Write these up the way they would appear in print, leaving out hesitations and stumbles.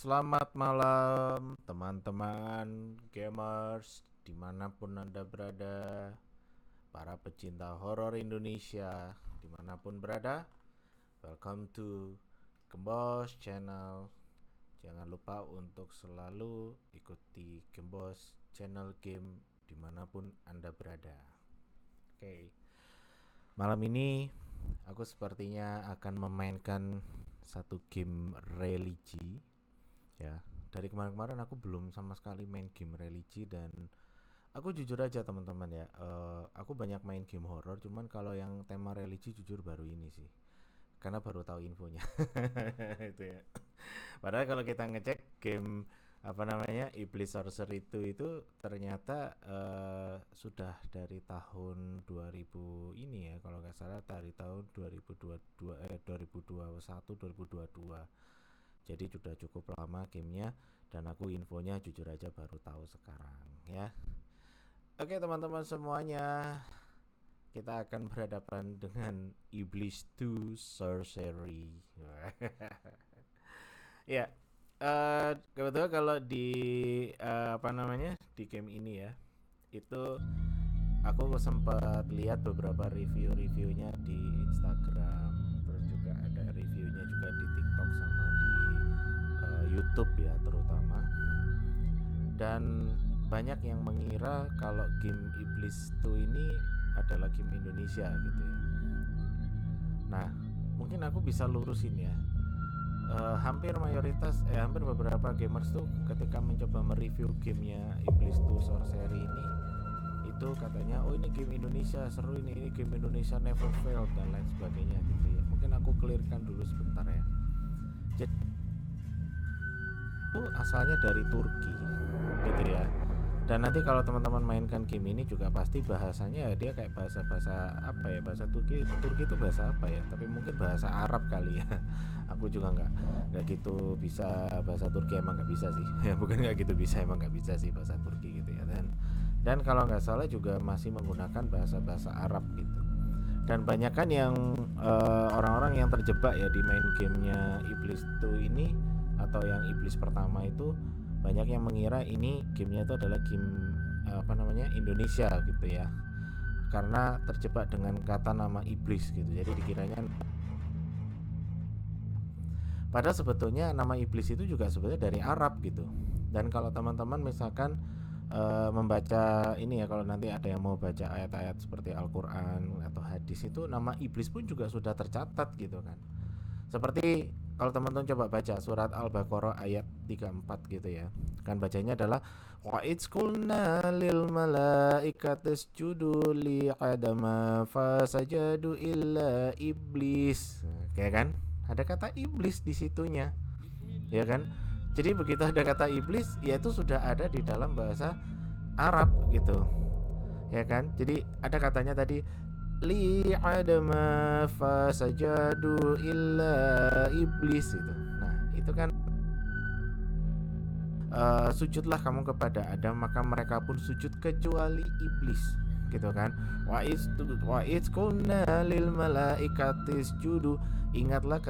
Selamat malam teman-teman gamers dimanapun Anda berada, para pecinta horor Indonesia dimanapun berada. Welcome to Gembos Channel. Jangan lupa untuk selalu ikuti Gembos Channel Game dimanapun Anda berada. Oke, malam ini aku sepertinya akan memainkan satu game religi. Ya, dari kemarin-kemarin aku belum sama sekali main game religi, dan aku jujur aja teman-teman ya, aku banyak main game horor, cuman kalau yang tema religi jujur baru ini sih, karena baru tahu infonya. Itu ya. Padahal kalau kita ngecek game apa namanya Iblis Sorcerer itu ternyata sudah dari tahun 2000 ini ya, kalau nggak salah dari tahun 2022 2021 2022. Jadi sudah cukup lama gamenya, dan aku infonya jujur aja baru tahu sekarang ya. Oke teman-teman semuanya, kita akan berhadapan dengan Iblis 2 Sorcery. Ya, kebetulan kalau di apa namanya di game ini ya, itu aku sempat lihat beberapa review-reviewnya di Instagram, terus juga ada reviewnya juga di TikTok sama di YouTube ya terutama. Dan banyak yang mengira kalau game Iblis 2 ini adalah game Indonesia gitu ya. Nah, mungkin aku bisa lurusin ya. Hampir beberapa gamers tuh ketika mencoba mereview gamenya Iblis 2 Sorcery ini, itu katanya oh ini game Indonesia seru, ini game Indonesia never fail dan lain sebagainya gitu ya. Mungkin aku clearkan dulu sebentar ya. Jadi itu asalnya dari Turki gitu ya. Dan nanti kalau teman-teman mainkan game ini juga pasti bahasanya dia kayak bahasa apa ya, bahasa Turki itu bahasa apa ya, tapi mungkin bahasa Arab kali ya. Aku juga nggak gitu bisa bahasa Turki, emang nggak bisa sih. Ya bukan nggak gitu bisa, emang nggak bisa sih bahasa Turki gitu ya. Dan kalau nggak salah juga masih menggunakan bahasa Arab gitu. Dan banyak kan yang orang-orang yang terjebak ya di main gamenya Iblis 2 ini, atau yang Iblis pertama itu, banyak yang mengira ini gamenya itu adalah game apa namanya Indonesia gitu ya, karena terjebak dengan kata nama Iblis gitu. Jadi dikiranya, padahal sebetulnya nama Iblis itu juga sebetulnya dari Arab gitu. Dan kalau teman-teman misalkan membaca ini ya, kalau nanti ada yang mau baca ayat-ayat seperti Al-Quran atau hadis, itu nama Iblis pun juga sudah tercatat gitu kan. Seperti kalau teman-teman coba baca surat Al-Baqarah ayat 34 gitu ya, kan bacanya adalah wa idz qulna lil malaikati isjudu li adama fasajadu illa iblis. Kayak kan ada kata iblis di situnya, ya kan. Jadi begitu ada kata iblis, ya itu sudah ada di dalam bahasa Arab gitu, ya kan. Jadi ada katanya tadi li adama fasajadu illa iblis itu. Nah itu kan sujudlah kamu kepada Adam maka mereka pun sujud kecuali iblis gitu kan. Wa iz qulna lil malaikati isjudu, ingatlah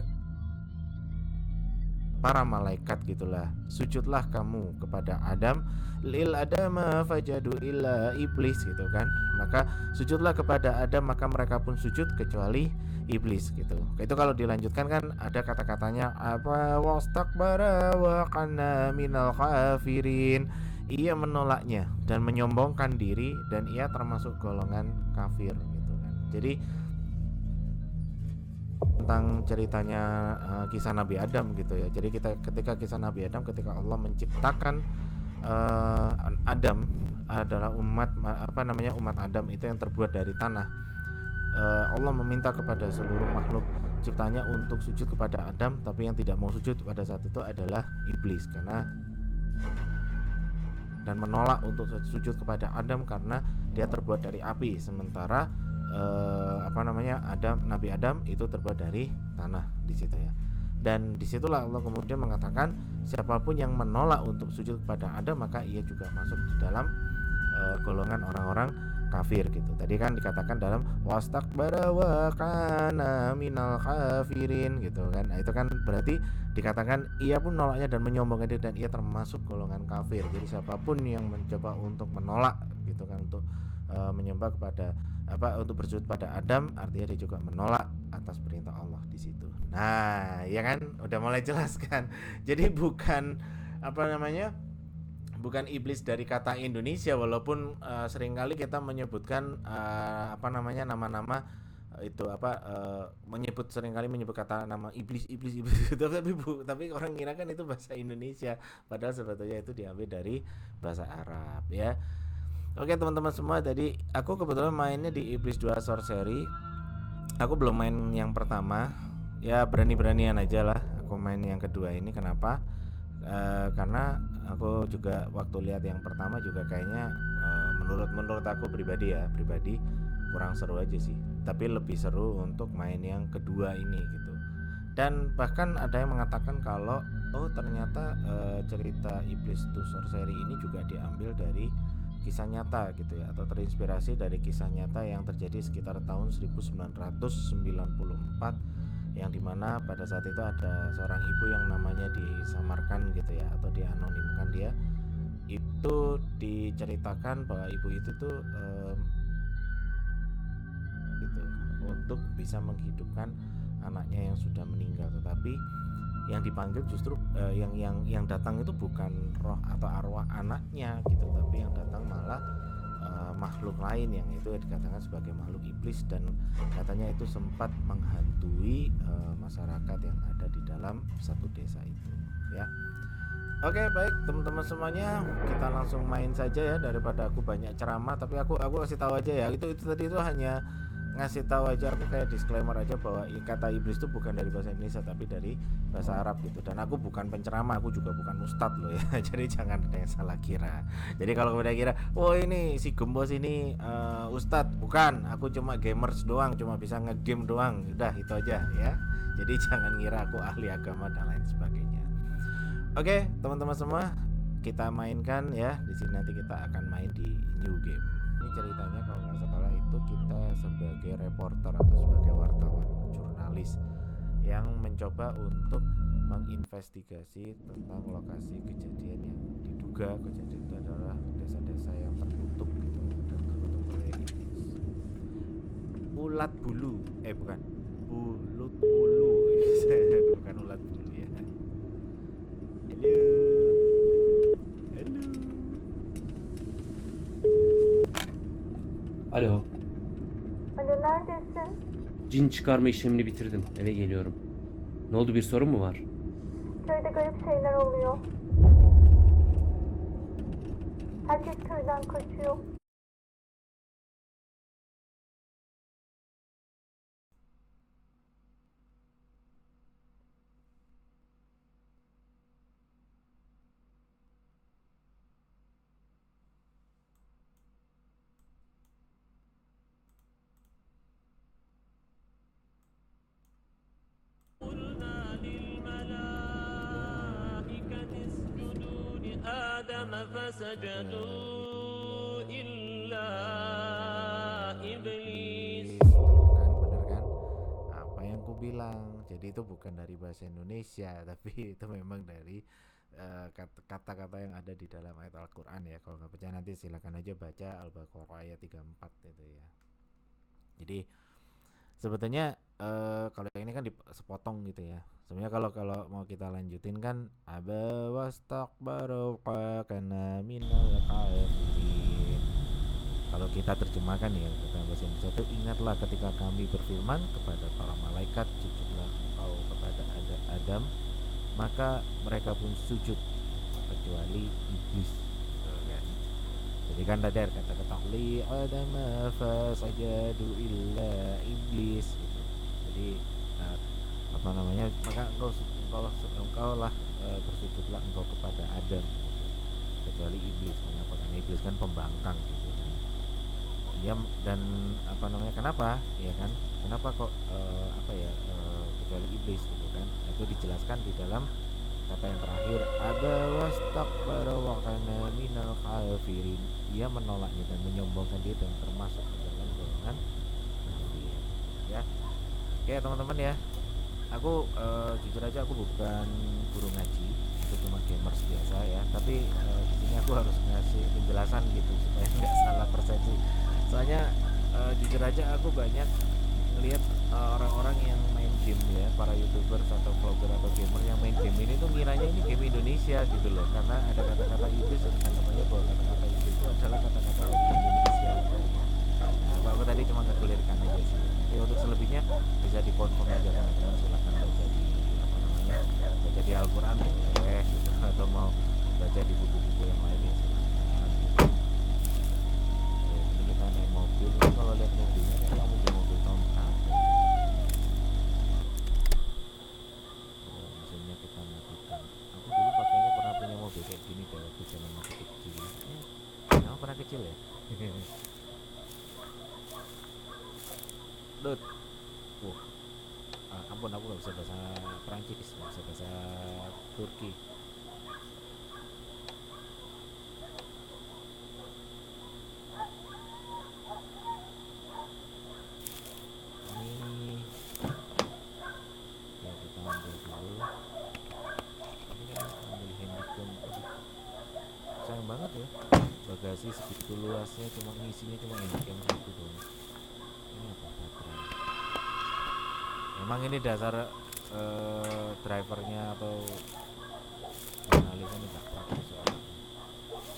para malaikat gitulah, sujudlah kamu kepada Adam, lil adama fajadu illa iblis gitu kan. Maka sujudlah kepada Adam maka mereka pun sujud kecuali iblis gitu. Itu kalau dilanjutkan kan ada kata-katanya apa, wastakbara wa kana minal kafirin, ia menolaknya dan menyombongkan diri dan ia termasuk golongan kafir gitu kan. Jadi tentang ceritanya kisah Nabi Adam gitu ya. Jadi ketika kisah Nabi Adam, ketika Allah menciptakan Adam adalah umat Adam itu yang terbuat dari tanah. Allah meminta kepada seluruh makhluk ciptanya untuk sujud kepada Adam, tapi yang tidak mau sujud pada saat itu adalah iblis dan menolak untuk sujud kepada Adam karena dia terbuat dari api, sementara Nabi Adam itu terbuat dari tanah di situ ya. Dan disitulah Allah kemudian mengatakan siapapun yang menolak untuk sujud kepada Adam maka ia juga masuk di dalam golongan orang-orang kafir gitu. Tadi kan dikatakan dalam wastakbara wa kana minal kafirin gitu kan. Nah, itu kan berarti dikatakan ia pun menolaknya dan menyombongkan diri dan ia termasuk golongan kafir. Jadi siapapun yang mencoba untuk menolak gitu kan, untuk menyembah kepada untuk bersujud pada Adam, artinya dia juga menolak atas perintah Allah di situ. Nah, ya kan udah mulai jelas kan. Jadi bukan bukan iblis dari kata Indonesia, walaupun seringkali kita menyebutkan nama-nama itu seringkali menyebut kata nama iblis itu, tapi orang kira kan itu bahasa Indonesia, padahal sebetulnya itu diambil dari bahasa Arab ya. Oke teman-teman semua, tadi aku kebetulan mainnya di Iblis 2 Sorcery. Aku belum main yang pertama, ya berani-beranian aja lah aku main yang kedua ini. Kenapa? Karena aku juga waktu lihat yang pertama juga kayaknya menurut aku pribadi kurang seru aja sih. Tapi lebih seru untuk main yang kedua ini gitu. Dan bahkan ada yang mengatakan kalau ternyata cerita Iblis 2 Sorcery ini juga diambil dari kisah nyata gitu ya, atau terinspirasi dari kisah nyata yang terjadi sekitar tahun 1994, yang dimana pada saat itu ada seorang ibu yang namanya disamarkan gitu ya, atau dianonimkan. Dia itu diceritakan bahwa ibu itu tuh gitu, untuk bisa menghidupkan anaknya yang sudah meninggal, tetapi yang dipanggil justru yang datang itu bukan roh atau arwah anaknya gitu, tapi yang datang malah makhluk lain yang itu dikatakan sebagai makhluk iblis, dan katanya itu sempat menghantui masyarakat yang ada di dalam satu desa itu ya. Oke, baik teman-teman semuanya, kita langsung main saja ya, daripada aku banyak ceramah. Tapi aku kasih tahu aja ya, itu tadi itu hanya ngasih tahu aja, aku kayak disclaimer aja bahwa kata iblis itu bukan dari bahasa Indonesia tapi dari bahasa Arab gitu. Dan aku bukan penceramah, aku juga bukan ustadz loh ya. Jadi jangan ada yang salah kira. Jadi kalau udah kira, oh ini si Gembos ini ustadz, bukan. Aku cuma gamers doang, cuma bisa ngegame doang. Udah itu aja ya. Jadi jangan kira aku ahli agama dan lain sebagainya. Oke, teman-teman semua, kita mainkan ya. Di sini nanti kita akan main di new game. Ini ceritanya kalau nggak salah itu kita sebagai reporter atau sebagai wartawan, jurnalis yang mencoba untuk menginvestigasi tentang lokasi kejadian yang diduga kejadian itu adalah desa-desa yang tertutup gitu dan tertutup oleh iblis. Ulat bulu, bukan, bulut bulu, bukan ulat bulu ya. Halo. Alo. Alo, neredesin? Cin çıkarma işlemini bitirdim. Eve geliyorum. Ne oldu, bir sorun mu var? Köyde garip şeyler oluyor. Herkes köyden kaçıyor. فسجدوا إلا إبليس. Kan bener kan apa yang ku bilang. Jadi itu bukan dari bahasa Indonesia, tapi itu memang dari kata-kata yang ada di dalam ayat Al-Quran ya. Kalau nggak percaya nanti silakan aja baca Al-Baqarah ayat 34 itu ya. Jadi sebetulnya kalau ini kan sepotong gitu ya. Sebenarnya kalau mau kita lanjutin kan aba wastakbaru kana minal kafirin. Kalau kita terjemahkan ya dalam bahasa Indonesia itu, ingatlah ketika kami berfirman kepada para malaikat, sujudlah engkau kepada Adam, maka mereka pun sujud kecuali iblis. Jadi kan tadi kata li Adam fasajadu illa iblis gitu. Jadi maka engkau lah bersujudlah engkau kepada Adam kecuali iblis. Mengapa? Karena iblis kan pembangkang gitu kan. Dia dan kenapa ya kan, kenapa kok kecuali iblis gitu kan. Itu dijelaskan di dalam kata yang terakhir, aba wastakbara wa kana minal kafirin. Dia menolaknya dan menyombongkan diri dan termasuk ke dalam golongan kafir ya. Oke teman-teman ya, Aku jujur aja aku bukan guru ngaji, aku cuma gamers biasa ya. Tapi di sini aku harus ngasih penjelasan gitu supaya nggak salah persepsi. Soalnya jujur aja aku banyak ngelihat orang-orang yang main game ya, para youtubers atau vlogger atau gamer yang main game ini tuh ngiranya ini game Indonesia gitu loh, karena ada kata-kata iblis dan anggapannya bahwa kata-kata iblis itu adalah kata-kata orang Indonesia. Nah, aku tadi cuma ngekelirkan aja sih. Tapi untuk selebihnya bisa dikonfirm aja teman-teman, silakan baca di apa namanya, baca di Al-Quran boleh gitu, atau mau baca di buku-buku yang lain ya silakan gitu. Oke, ini kita naik mobil. Ini kalau lihat mobilnya kayak mobil-mobil tahun berapa ya? Oh, mesinnya kita matikan. Aku dulu pakainya pernah punya mobil kayak gini deh waktu zaman masih kecil. Kamu pernah kecil ya? Dut. Wah, ampun aku nggak bisa bahasa Perancis, nggak bisa bahasa Turki. Ini ya kita ambil dulu. Ini kan ambil handicam. Aduh, sayang banget ya. Bagasi segitu luasnya cuma ngisinya cuma handicam satu doang. Ini apa baterai? Emang ini dasar drivernya atau jurnalisnya ini nggak praktis soalnya.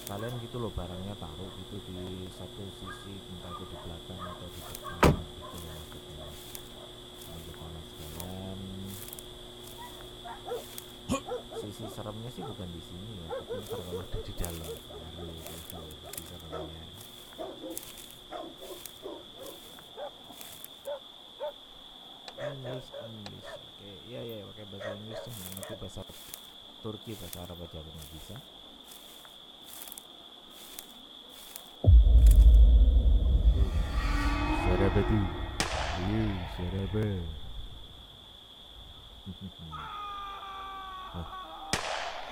Kalian gitu loh barangnya taruh gitu di satu sisi, entah itu di belakang atau di depan gitu loh maksudnya. Ini kita sekalian. Sisi seremnya sih bukan di sini ya, tapi ntar kalau udah di dalam baru itu sisi seremnya. English, oke, iya ya pakai bahasa Inggris tuh, nggak ngerti bahasa Turki, bahasa Arab aja aku nggak bisa. Seraba tuh, seraba.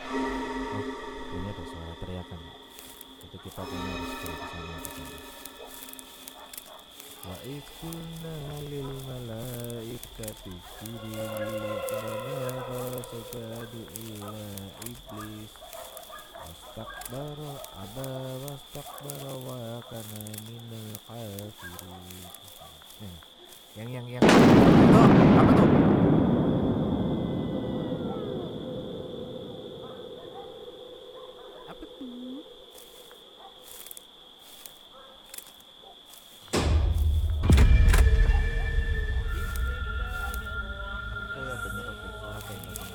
Oh, kayaknya ada suara teriakan. Itu kita kayaknya harus ke sana gitu. Wa ikulna lil malaikati isjudu li Adama fasajadu illa iblis wastakbara aba wastakbara wa kana minal kafirin. Yang oh, apa tuh? Apa tuh? Bener oke, suara tembakan.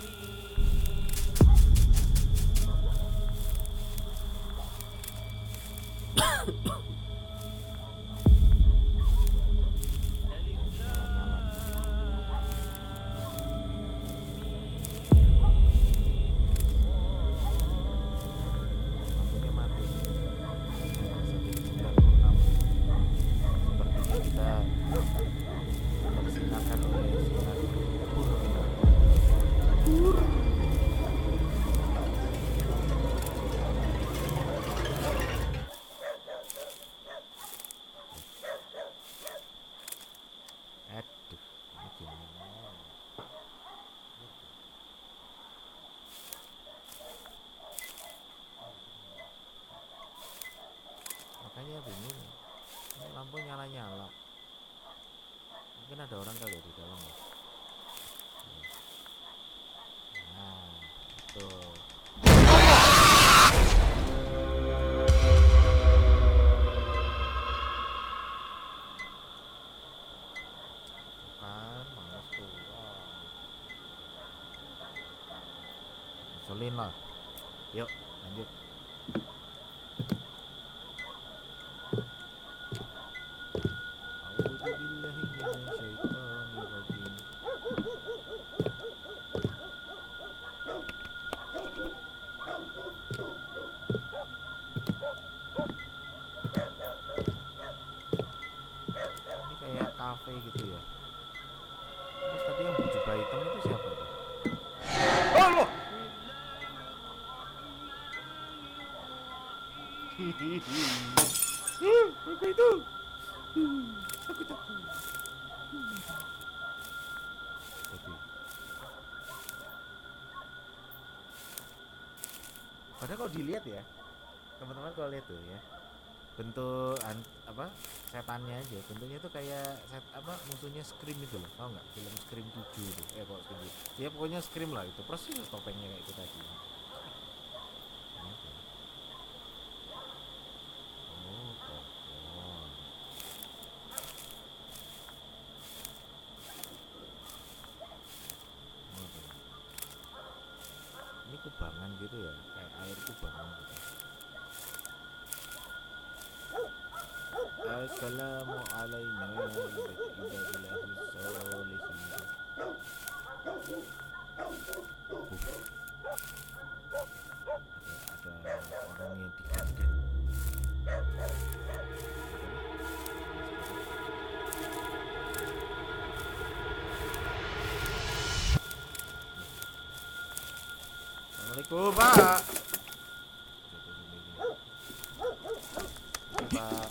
Lampunya mati. Setting 96. Sepertinya kita tersinakan oleh sinar kurnia. Aduh, ini gimana? Makanya bingung. Ini lampu nyala-nyala. Mungkin ada orang kali ya di dalam ya. Nah, tuh. Kan, males tuh. Selin lah. Yuk, lanjut. A'udzubillahi minasyaitonirrajim. Ini kayak kafe gitu ya. Terus tadi yang berjubah hitam itu siapa tuh? Allah. Apa itu? Aku takut. Tapi Padahal kalau dilihat ya, teman-teman kalau lihat tuh ya, bentuk setannya aja, bentuknya tuh kayak musuhnya Scream itu loh, tau nggak? Film Scream 7 itu, kok Scream 7. Ya pokoknya Scream lah itu, persis topengnya kayak itu tadi. Oh, pohon. Ini kubangan gitu ya, kayak air kubangan gitu. Assalamualaikum warahmatullahi Ada orang yang diganti. Assalamualaikum Pak. Pak.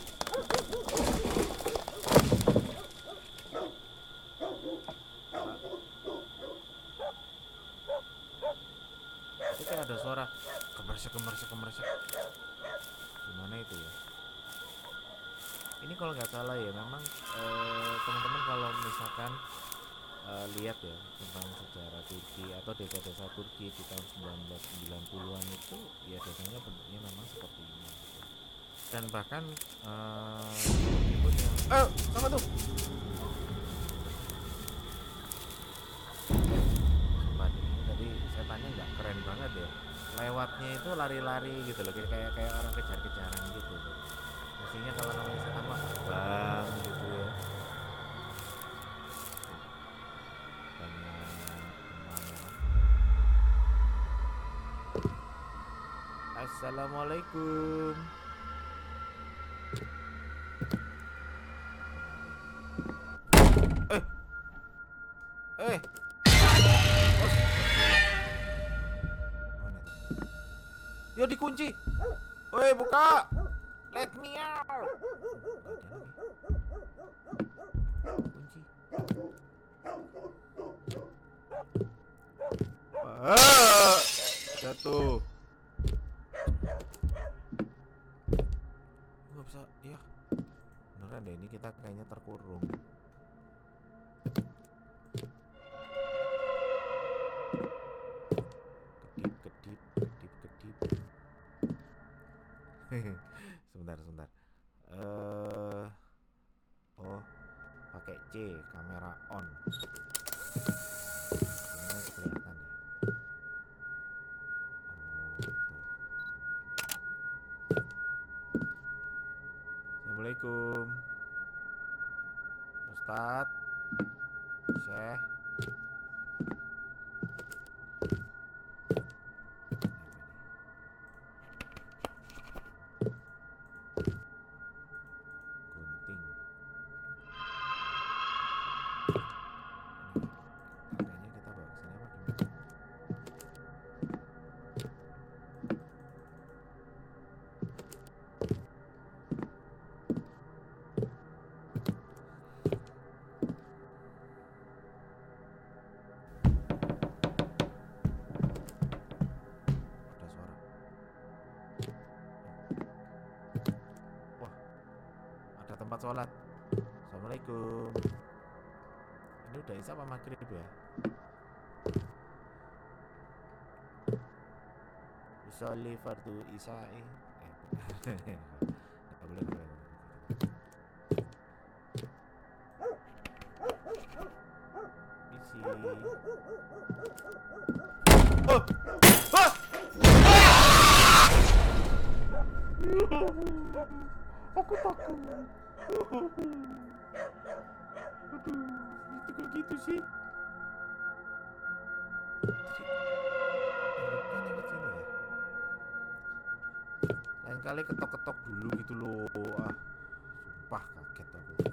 Itu kayak ada suara kemersek. Gimana itu ya? Ini kalau nggak salah ya, memang teman-teman kalau misalkan lihat ya tentang sejarah Turki atau desa-desa Turki di tahun 1990-an itu ya desanya bentuknya memang seperti ini gitu. Dan bahkan sama tuh sumpah deh, ini tadi setannya nggak keren banget ya, lewatnya itu lari-lari gitu loh, kayak orang kejar-kejaran gitu loh. Mestinya kalau namanya setan mah bang gitu ya. Assalamualaikum. Oh. Yo dikunci. Woi buka. Let me out. Kunci. Jatuh. Nggak bisa, ya beneran deh, ini kita kayaknya terkurung. Kedip. Sebentar. Oh, pakai C, kamera on. Ini kelihatan ya. Assalamualaikum Ustadz Syekh. Gunting. Kayaknya kita bawa ke sini apa gimana? Tempat sholat. Assalamualaikum. Ini udah isya apa maghrib ya? Usolli fardu isya'i. Nggak boleh. Isi. Oh! Aku takut. Aduh, itu kok gitu sih? Lain kali ketok-ketok dulu gitu loh. Ah, sumpah kaget aku.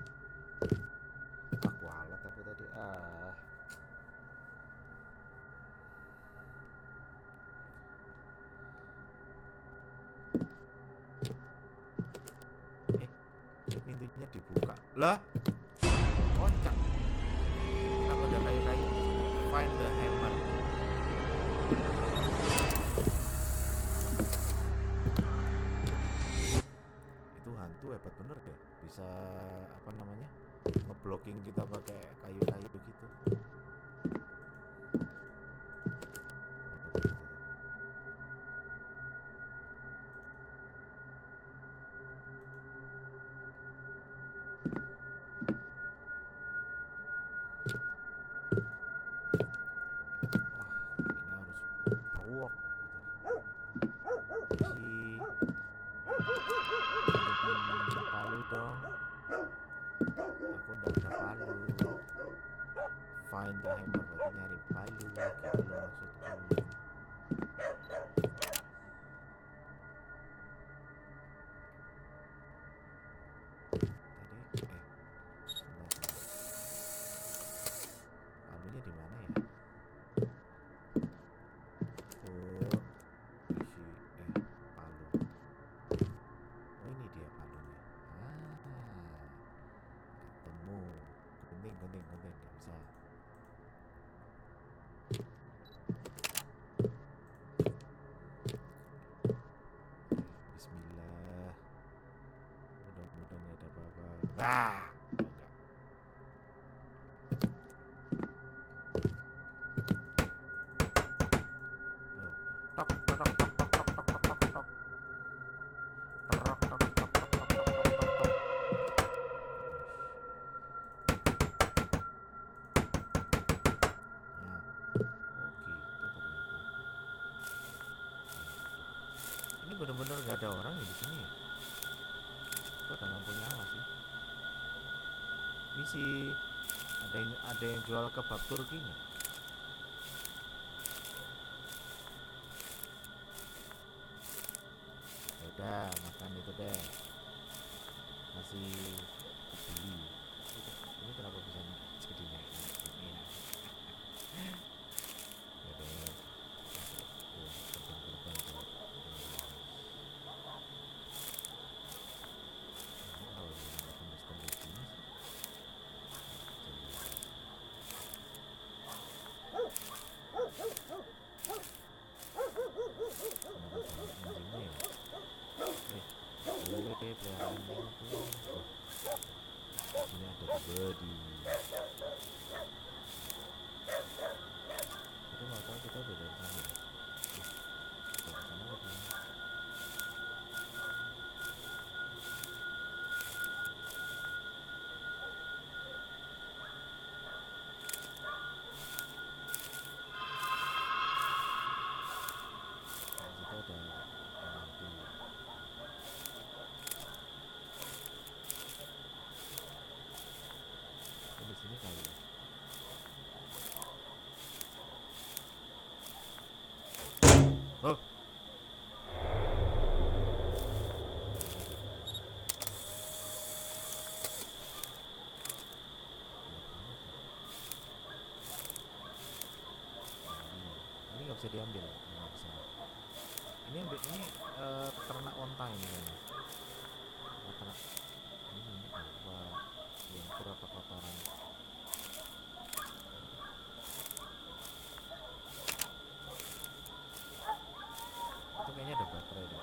Aku alat aku tadi. Pintunya dibuka. Lah, kocak. Kenapa ada kayu-kayu? Find the hammer. hantu hebat bener deh, bisa apa namanya, ngeblocking kita pakai kayu-kayu gitu. Wah, ini harus browok gitu. Si palu dong. Aku nggak ada palu. Find the hammer, berarti nyari palu gitu loh maksudku. Tadi sebentar. Palunya di mana ya? Oh, palu. Oh, ini dia palunya. Ketemu. Gunting, nggak bisa. Bismillah. Mudah-mudahan nggak ada apa-apa. Enggak. Tok, tok, tok, tok, tok, tok, tok, tok, tok, tok. Trok, tok, tok, tok, tok, tok, tok, tok, tok. Nah, oh gitu ternyata. Ini benar-benar nggak ada orang ya di sini ya? Itu ada lampu nyala sih. Ini sih ada yang jual kebab Turki nggak? Ya udah, makan itu deh. Masih kebeli. Ini kenapa bisa jadi naik ini ya? Ya deh. Tuh, terbang-terbang tuh. Oh, ini tembus-tembus gini sih. Jelas. Kenapa sama anjingnya ya? Boleh deh peliharaan tuh. Ini ada body. Itu nggak tahu kita udah dari sana ya. Kita ke sana lagi. Kita udah nanti. Di sini kali ya. Oh. Ini nggak bisa diambil, nggak bisa. Ini ternak onta ini kan. Ternak ini apa yang berapa kotoran? Itu kayaknya ada baterai deh.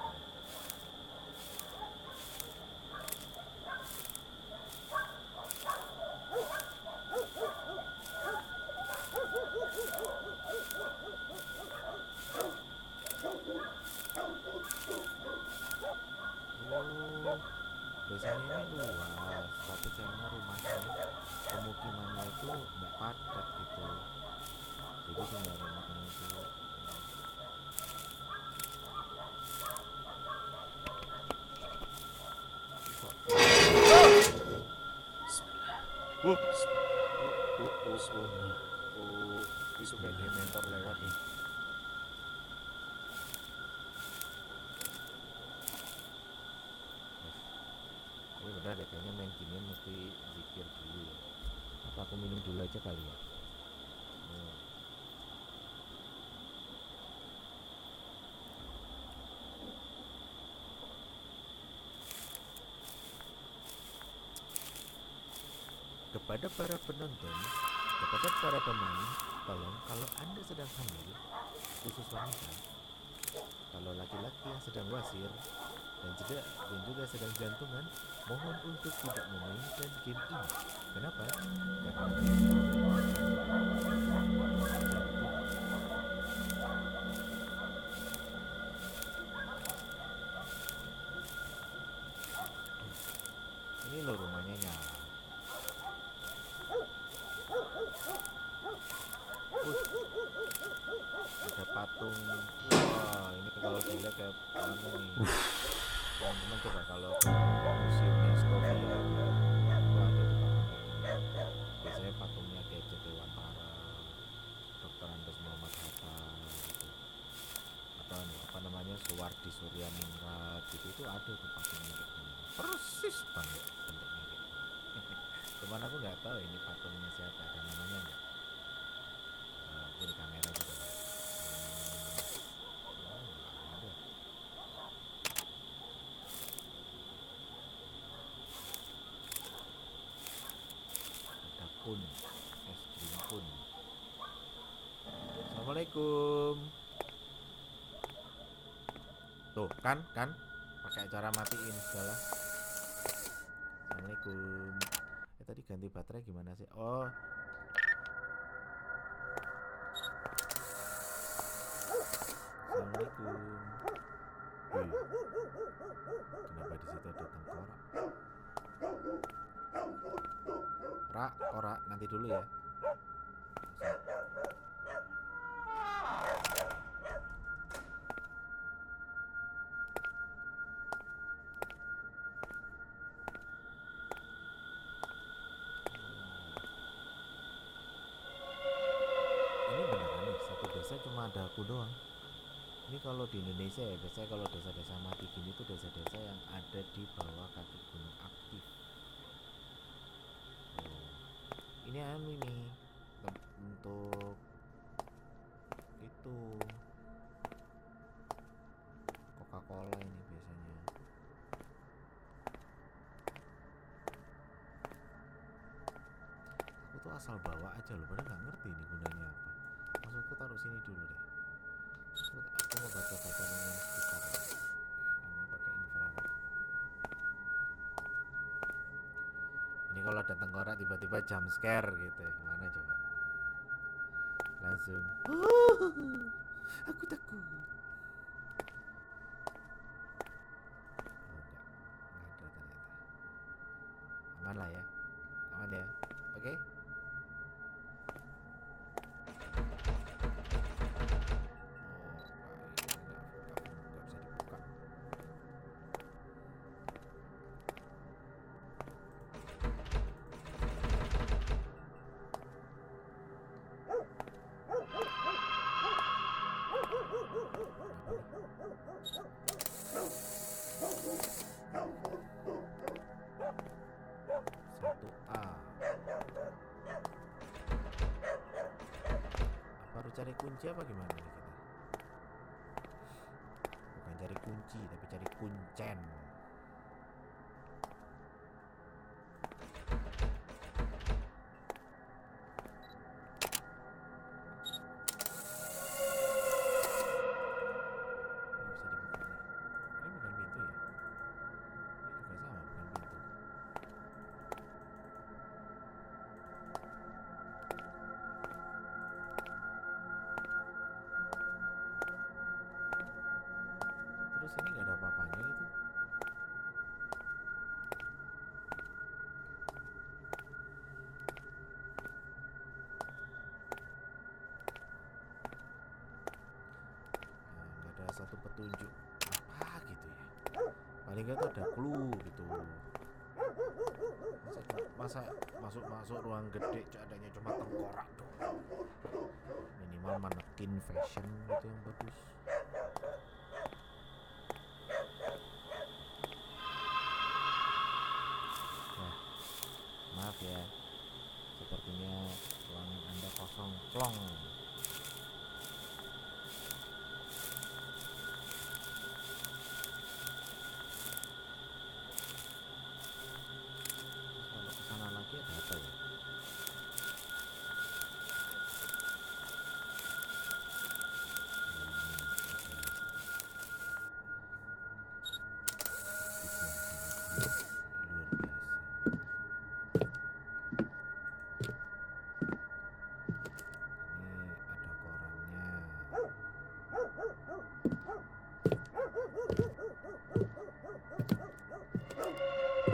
Oh, desanya ini luas, tapi kayaknya rumahnya, pemukimannya itu nggak padat gitu. Jadi tinggal rumahnya itu. Itu kayak dementor lewat nih. Ini udah deh, kayaknya main gini mesti zikir dulu ya. Apa aku minum dulu aja kali ya? Kepada para penonton, kepada para pemain, tolong kalau Anda sedang hamil, khusus wanita, kalau laki-laki yang sedang wasir, dan juga sedang jantungan, mohon untuk tidak memainkan game ini. Kenapa? Karena ini loh rumahnya nyala. Ada patung. Wah, ini kalau dilihat kayak anu nih. Teman-teman coba kalau ke museumnya Stovia itu ada tuh patung kayak gini. Biasanya patungnya Gajah Dewantara, Dr. Andes Muhammad Hatta gitu. Atau apa namanya Suwardi Surya Ningrat gitu, itu ada tuh patungnya kayak gini. Persis banget bentuknya kayak gini. Cuman aku nggak tahu ini patungnya siapa, ada namanya nggak? Ini kamera juga nggak? Oh, nggak ada. Ada pun, es krim pun. Assalamualaikum. Tuh kan pakai cara matiin segala. Assalamualaikum. Tadi ganti baterai gimana sih? Oh, assalamualaikum. Wih, kenapa di situ ada tengkorak? Rak, nanti dulu ya. Ini beneran nih, satu desa cuma ada aku doang. Ini kalau di Indonesia ya, biasanya kalau desa-desa mati gini tuh desa-desa yang ada di bawah kaki gunung aktif. Oh, ini anu ini untuk itu Coca-Cola ini biasanya. Aku tuh asal bawa aja loh, padahal nggak ngerti ini gunanya apa. Maksudku taruh sini dulu deh. Aku mau baca-baca dengan sekitar. Ini pakai infrared. Ini kalau ada tengkorak tiba-tiba jump scare gitu ya, gimana coba? Langsung, aku takut. Oh enggak ada ternyata. Aman lah ya, aman ya, oke? Satu A. Apa harus cari kunci apa gimana nih kita? Bukan cari kunci tapi cari kuncen. Ini bisa dibuka nih. Ini bukan pintu ya? Ini juga sama, bukan pintu. Terus ini nggak ada apa-apanya gitu. Nggak ada satu petunjuk apa gitu ya. Paling nggak tuh ada clue gitu. Masa masuk ruang gede adanya cuma tengkorak doang. Minimal manekin fashion gitu yang bagus. Nah, maaf ya, sepertinya ruangan Anda kosong plong. Terus kalau kesana lagi ada apa ya? Iya,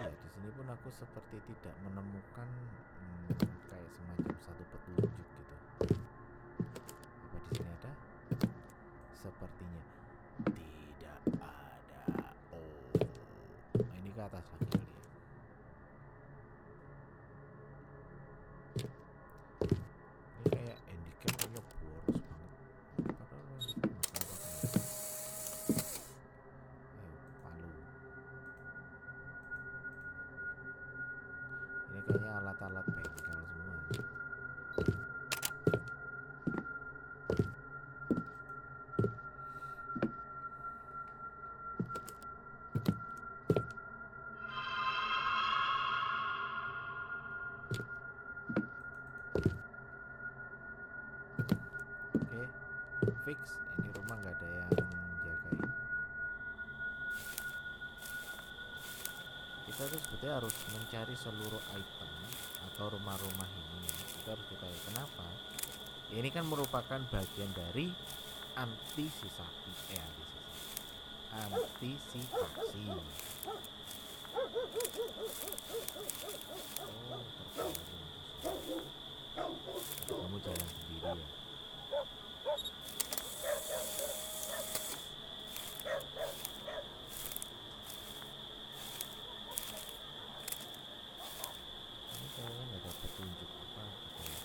di sini pun aku seperti tidak menemukan kayak semacam satu petunjuk gitu. Apa di sini ada? Sepertinya tidak ada. Oh, nah, ini ke atas lagi kali ya. Ini kayak handicap kayaknya boros banget. Padahal handicap masalah banget. Ayo, palu. Ini kayaknya alat-alat bengkel semua. Oke, fix. Ini rumah nggak ada yang jagain. Kita tuh sebetulnya harus mencari seluruh item atau rumah-rumah ini ya. Kita harus ketahui kenapa. Ya, ini kan merupakan bagian dari antisipasi. Antisipasi. Oh, terbaru. Kamu jalan sendiri ya. Ini kayaknya nggak ada petunjuk apa gitu ya.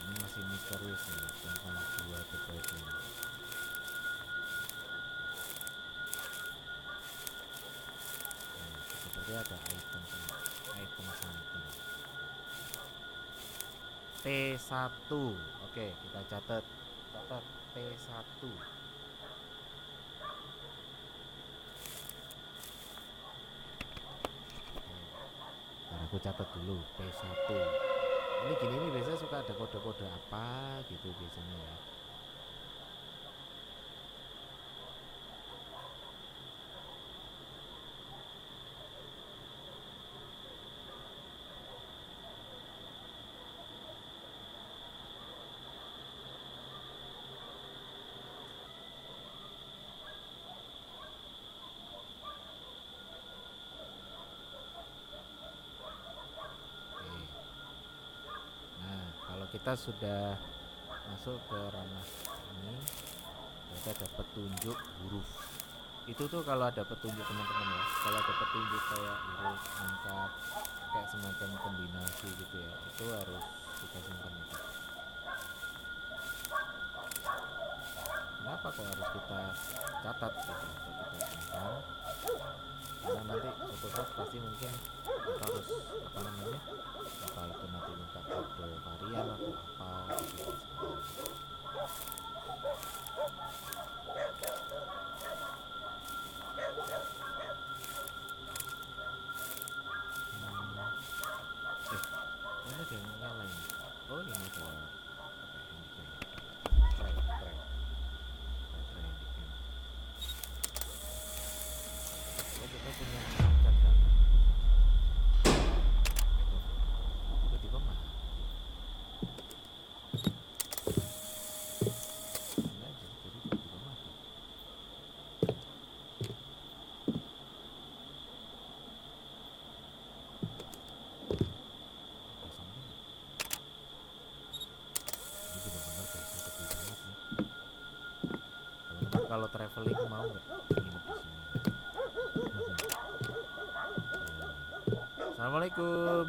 Ini masih misterius nih tentang dua debat ini. Seperti ada item something. P1. Oke, kita catat P1. Ntar aku catat dulu P1. Ini gini nih biasanya suka ada kode-kode apa gitu biasanya ya. Oke. Nah, kalau kita sudah masuk ke ranah ini, kita ada petunjuk huruf. Itu tuh kalau ada petunjuk teman-teman ya, kalau ada petunjuk kayak huruf, angka, kayak semacam kombinasi gitu ya, itu harus kita simpan itu. Kenapa kok harus kita catat gitu atau kita simpan? Karena nanti suatu saat pasti mungkin kita harus apa namanya, apa itu nanti minta kode varian atau apa gitu. Ini ada yang nyalain. Oh, ini buat apa handicam. Try handicam. Oh, kita punya cadangan. Tiba-tiba mati. Ini aja, jadi tiba-tiba mati. Kosongnya. Ini benar-benar gak bisa sepi banget nih. Teman-teman kalau traveling mau nggak nginep di sini? Assalamualaikum.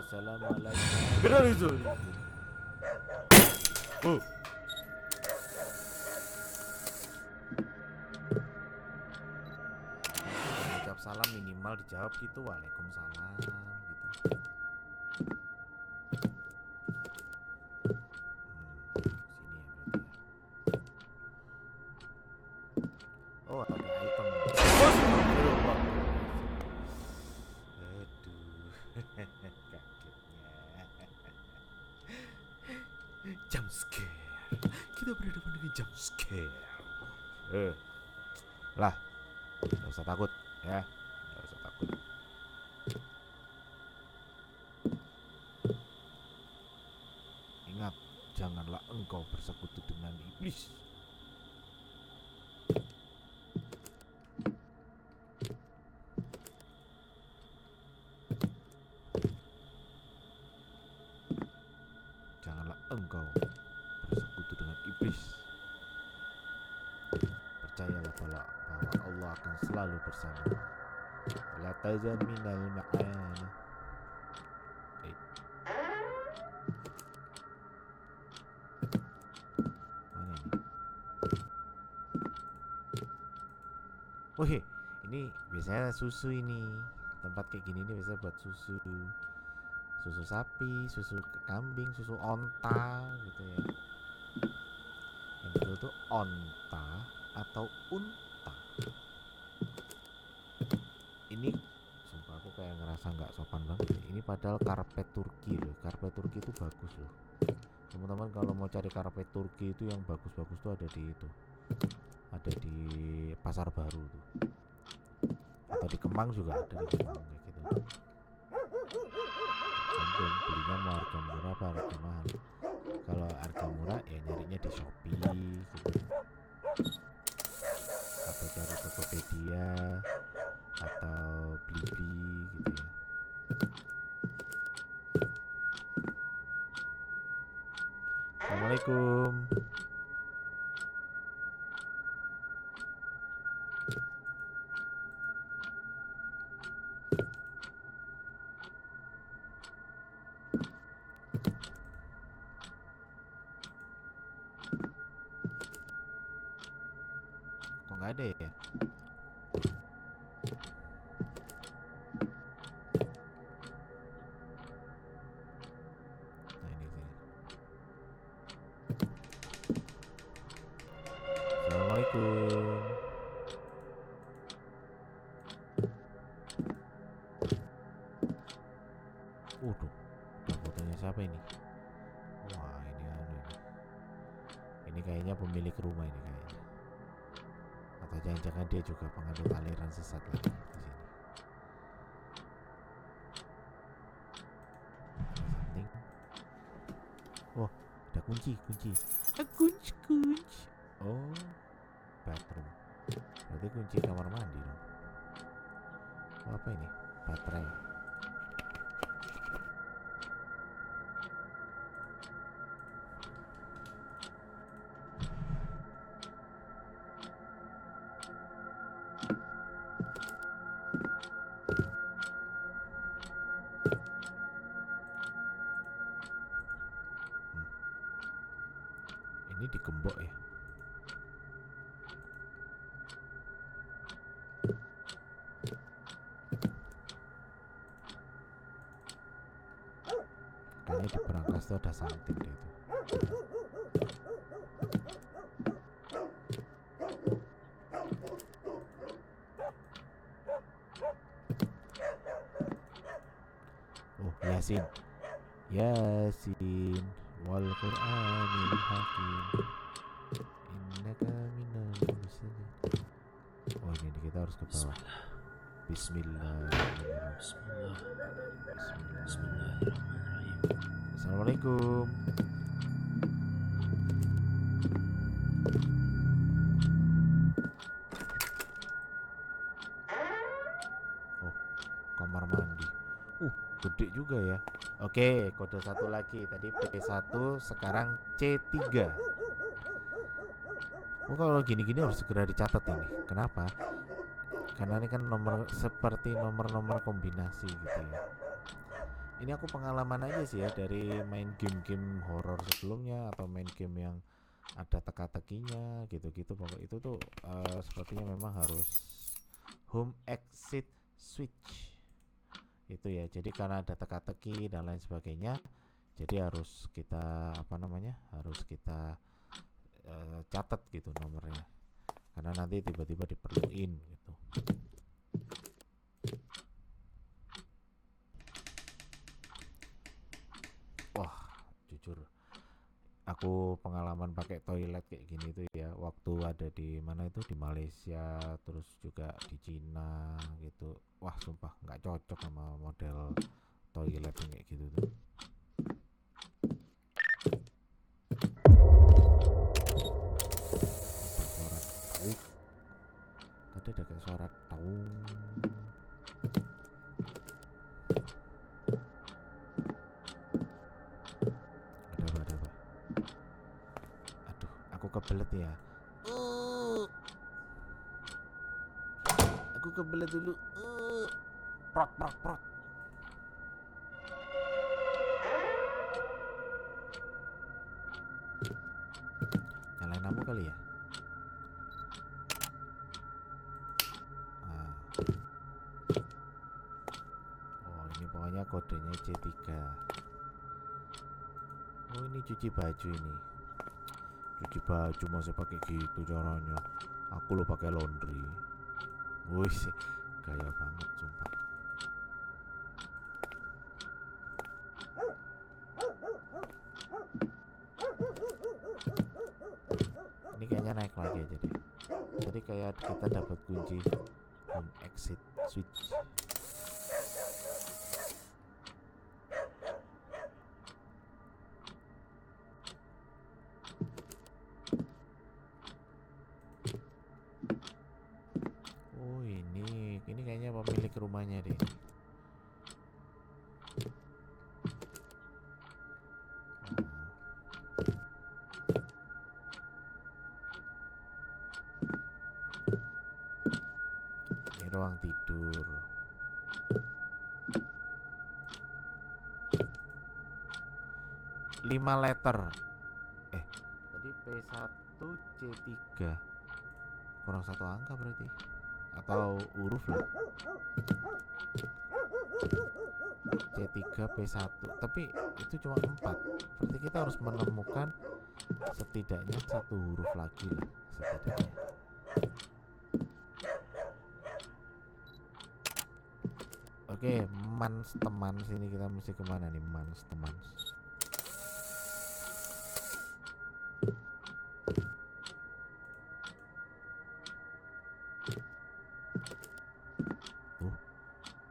Assalamualaikum. Benar itu. Ucap salam minimal dijawab gitu, waalaikumsalam gitu. Sini ya berarti ya. Oh, ada item. Astagfirullah. Aduh, kagetnya. Jump scare. Kita berhadapan dengan jump scare. Lah, gak usah takut ya, gak usah takut. Ingat, janganlah engkau bersekutu dengan iblis. Janganlah engkau bersekutu dengan iblis. Percayalah bahwa Allah akan selalu bersama. La tazal minal ma'ana. Mana ini? Wih, ini biasanya susu ini. Tempat kayak gini nih biasanya buat susu. Susu sapi, susu kambing, susu onta gitu ya. Yang betul tuh onta atau unta. Ini sumpah aku kayak ngerasa nggak sopan banget. Ini padahal karpet Turki loh. Karpet Turki itu bagus loh. Teman-teman kalau mau cari karpet Turki itu yang bagus-bagus tuh ada di itu. Ada di Pasar Baru tuh. Atau di Kemang juga ada di Kemang kayak gitu. Tergantung belinya mau harga murah apa harga mahal. Kalau harga murah ya nyarinya di Shopee gitu. Atau cari Tokopedia atau Blibli gitu ya. Assalamualaikum. Kok nggak ada ya? Nah ini sini. Assalamualaikum. Udah fotonya siapa ini? Wah ini anu ini. Ini kayaknya pemilik rumah ini kayaknya. Atau jangan-jangan dia juga penganut aliran sesat lagi di sini. Ada something. Oh, ada kunci. Kunci. Oh, bathroom. Berarti kunci kamar mandi dong. Oh, apa ini? Baterai. Ini digembok ya. Kayaknya di perangkas tuh ada something deh itu. Oh, Yasin wal Qur'anil hakim innaka minal mursalin. Oh ini kita harus ke bawah. Bismillahirrahmanirrahim. Assalamualaikum. Oh, kamar mandi. Gede juga ya. Oke, kode satu lagi. Tadi P1, sekarang C3. Oh, kalau gini-gini harus segera dicatat ini. Kenapa? Karena ini kan nomor seperti nomor-nomor kombinasi gitu ya. Ini aku pengalaman aja sih ya dari main game-game horor sebelumnya atau main game yang ada teka-tekinya gitu-gitu. Pokok itu tuh sepertinya memang harus home exit switch. Itu ya, jadi karena ada teka-teki dan lain sebagainya, jadi harus kita harus kita catat gitu nomornya, karena nanti tiba-tiba diperluin gitu. Wah, jujur aku pengalaman pakai toilet kayak gini tuh ya waktu ada di mana itu di Malaysia terus juga di Cina gitu. Wah sumpah nggak cocok sama model toilet yang kayak gitu tuh. Ada suara tadi ada kayak suara taung. Ada apa? Aduh, aku kebelet ya. Aku kebelet dulu. Prot prot prot. Nyalain lampu kali ya? Ah. Oh, ini pokoknya kodenya C3. Oh, ini cuci baju ini. Cuci baju masih pakai gitu caranya. Aku lo pakai laundry. Wih, gaya banget sumpah. Ini kayaknya naik lagi aja deh. Jadi kayak kita dapat kunci home exit switch. Oh ini kayaknya pemilik rumahnya deh. Ini ruang tidur. Lima letter. Tadi P1 C3. Kurang satu angka berarti. Atau huruf lah. C3 P1. Tapi itu cuma 4. Berarti kita harus menemukan setidaknya satu huruf lagi lah setidaknya. Oke, mans teman sini kita mesti kemana nih mans teman? Tuh,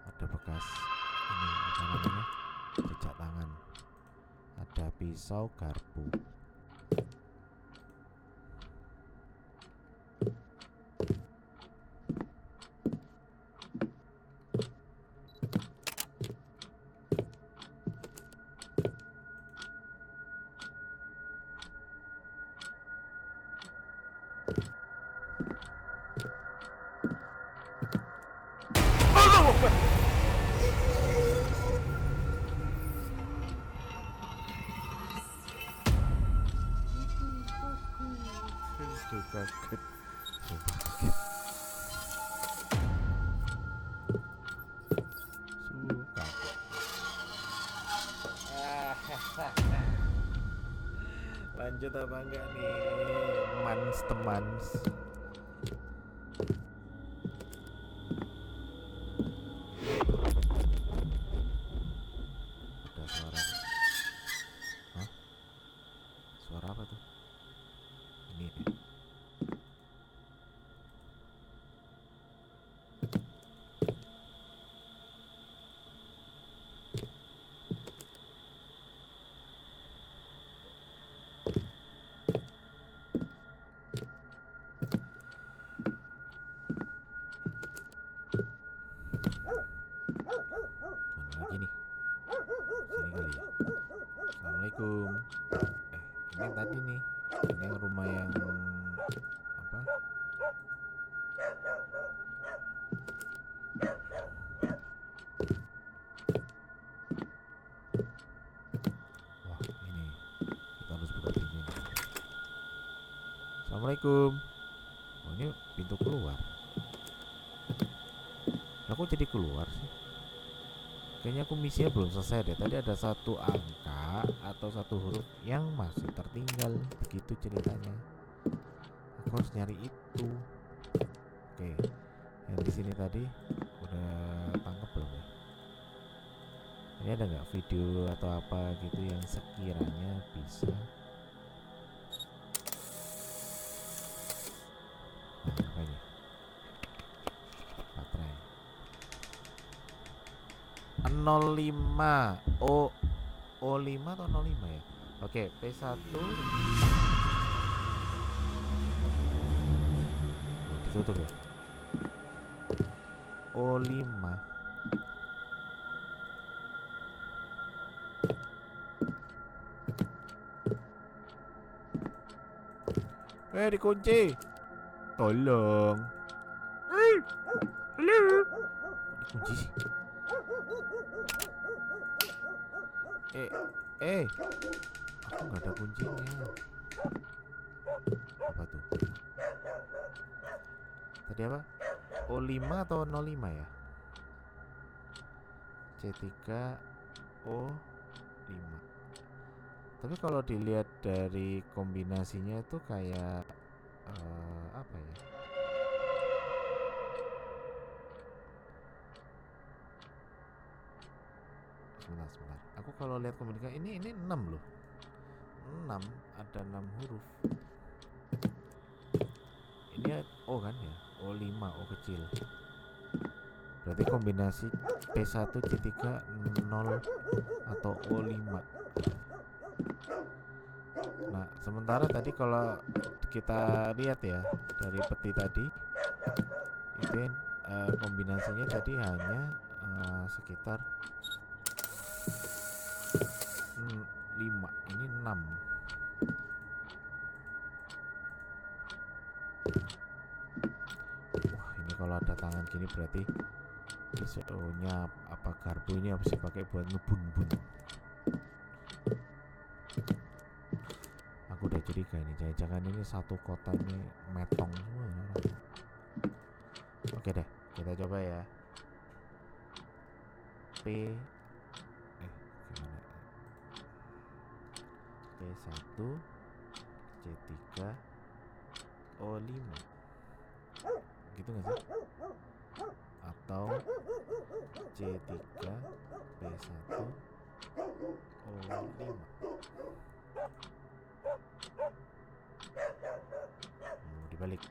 ada bekas ini apa namanya jejak tangan. Ada pisau garpu. Aduh, kaget. Sumpah kaget. Suka. Lanjut apa enggak nih mans temans? Ada suara. Hah? Suara apa tuh? Ini nih. Mana lagi nih? Sini kali ya. Assalamualaikum. Ini yang tadi nih. Ini yang rumah yang apa? Wah, ini. Kita harus buka pintu ini. Assalamualaikum. Oh, ini pintu keluar. Aku jadi keluar sih. Kayaknya aku misinya belum selesai deh. Tadi ada satu angka atau satu huruf yang masih tertinggal. Begitu ceritanya. Aku harus nyari itu. Oke. Yang di sini tadi udah tangkap belum ya? Ini ada nggak video atau apa gitu yang sekiranya bisa 05 O5 atau 05 ya. Oke, P1 ditutup ya. O5 dikunci. Tolong. Halo. Dikunci sih. Aku nggak ada kuncinya. Apa tuh? Tadi apa? O5 atau 05 ya? C3 O5. Tapi kalau dilihat dari kombinasinya itu kayak apa ya? Sebentar. Aku kalau lihat kombinasi ini 6 loh. 6, ada 6 huruf. Ini O kan ya? O5, O kecil. Berarti kombinasi P1 C3 0 atau O5. Nah, sementara tadi kalau kita lihat ya dari peti tadi itu kombinasinya tadi hanya sekitar 5, ini 6. Wah, ini kalau ada tangan gini berarti pisaunya apa garpu ini harus dipakai buat ngebun-bun. Aku udah curiga ini, jangan-jangan ini satu kota ini metong semua ini orang. Oke deh, kita coba ya. Gimana? P1 C3 O5 gitu nggak sih? Atau C3 P1 O5. Dibalik.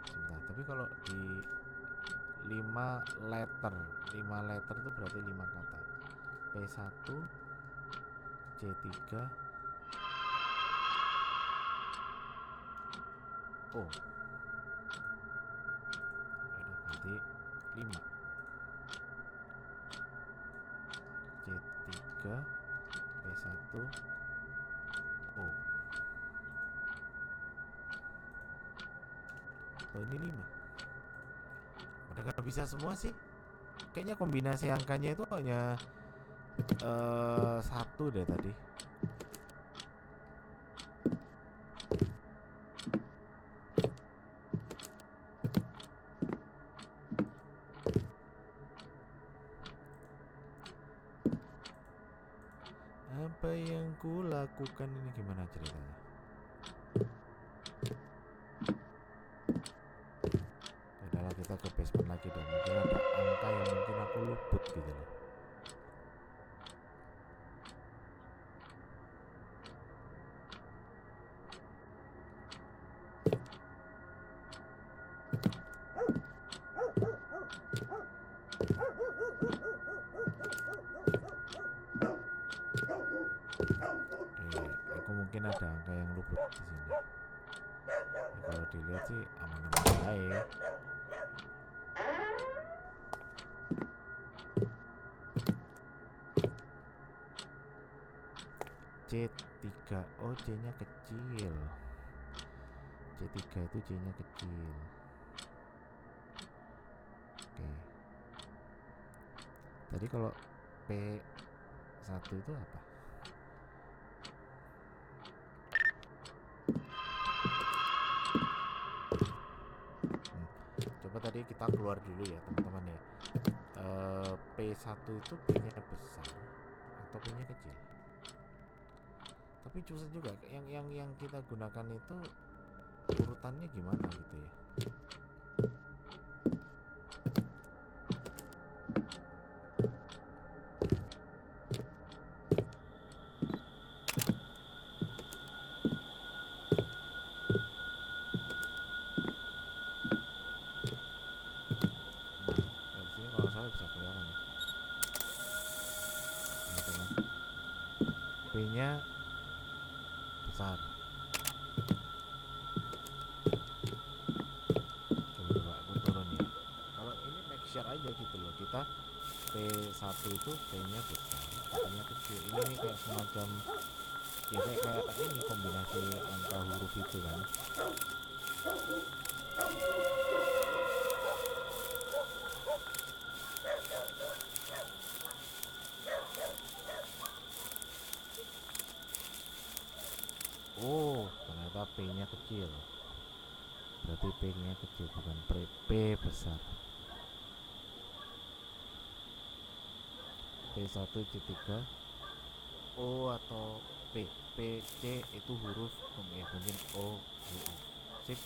Sebentar, tapi kalau di 5 letter itu berarti 5 kata. P1 C3 O. Udah ganti 5 C3 P1 O. Oh, ini 5. Udah gak bisa semua sih. Kayaknya kombinasi angkanya itu hanya 1 deh tadi. Apa yang kulakukan ini gimana ceritanya? Adalah kita ke basement lagi dan mungkin ada angka yang mungkin aku luput gitu loh. Aku mungkin ada angka yang luput di sini. Kalau dilihat sih aman-aman aja. C3, oh C-nya kecil. C3 itu C-nya kecil. Oke. Tadi kalau P1 itu apa? Coba tadi kita keluar dulu ya teman-teman ya. P1 itu P-nya besar atau P-nya kecil? Tapi susah juga yang kita gunakan itu urutannya gimana gitu ya. besar. Coba aku turun ya. Kalau ini make sure aja gitu loh, kita P1 itu P-nya besar, P-nya kecil. Ini nih kayak semacam ya kayak ini kombinasi angka huruf itu kan. Oh, ternyata P-nya kecil. Berarti P-nya kecil bukan P besar. P1 C3 O atau P. P C itu huruf ya mungkin O U. Sip.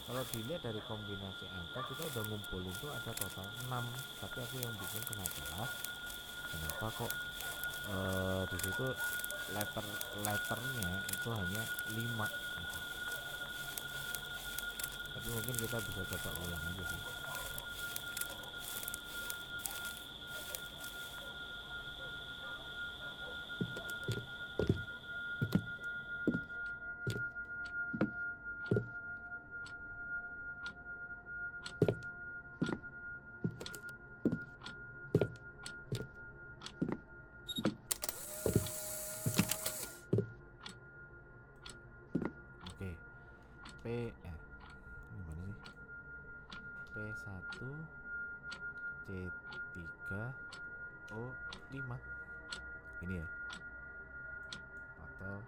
Kalau dilihat dari kombinasi angka kita udah ngumpulin tuh ada total 6, tapi aku yang bikin kenapa kok di situ letternya itu hanya 5 gitu. Tapi mungkin kita bisa coba ulang aja sih. Oke. Gimana sih? P1 C3 O5 ini ya, atau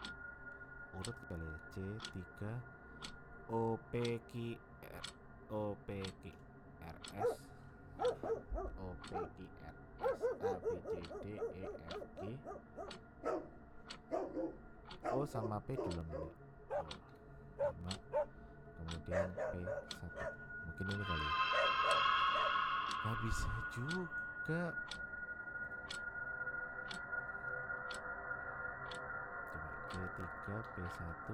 urut kali ya, C3 OPQR OPQRS OPQRS ABCDEFG O sama P dulu nih. 5, kemudian P1, mungkin ini kali ya. Nggak bisa juga. Coba C3 P1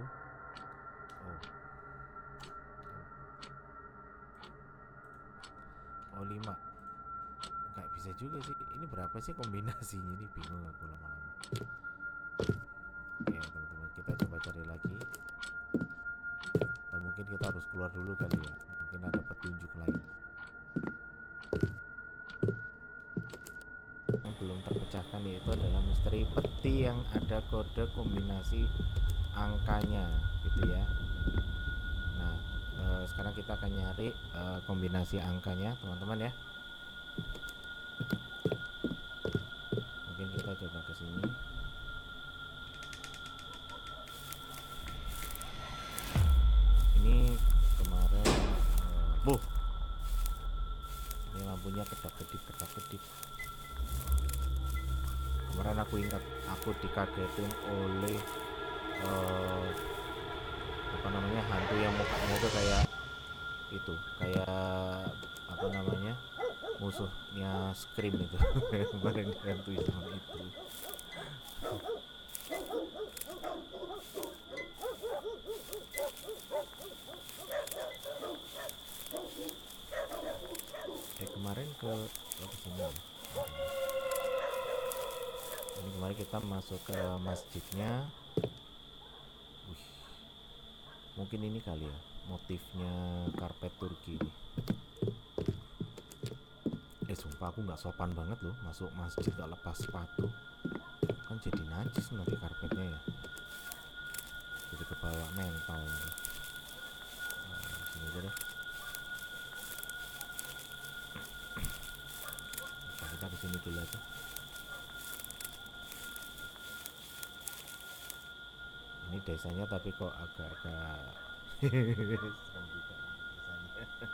O5, nggak bisa juga sih. Ini berapa sih kombinasinya, ini bingung aku lama-lama. Oke teman-teman, kita coba cari lagi, atau mungkin kita harus keluar dulu kali ya, mungkin ada petunjuk lain yang belum terpecahkan, yaitu adalah misteri peti yang ada kode kombinasi angkanya gitu ya. Nah sekarang kita akan nyari kombinasi angkanya teman-teman ya. Mungkin kita coba ke sini. Ini kemarin ini lampunya kedap-kedip. Kemarin aku ingat aku dikagetin oleh apa namanya, hantu yang mukanya itu kayak apa namanya, musuhnya Scream itu. Kemarin hantu sama itu. Kemarin ke sini ya. Ini kemarin kita masuk ke masjidnya. Mungkin ini kali ya motifnya karpet Turki ini. Sumpah aku nggak sopan banget loh masuk masjid gak lepas sepatu, kan jadi najis nanti karpetnya ya, jadi kebawa mental gitu. Sini aja deh. Kita kesini dulu aja. Ini desanya tapi kok agak-agak serem juga desanya.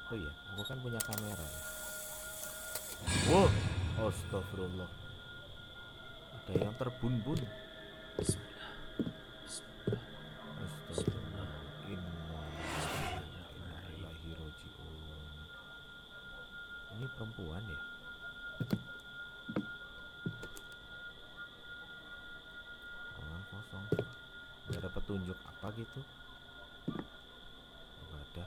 Oh iya, aku kan punya kamera ya. Wow, astagfirullah, ada yang terbun-bun. Astagfirullah, innalillahi rojiun. Ini perempuan ya? Ruangan kosong, nggak ada petunjuk apa gitu. Nggak ada.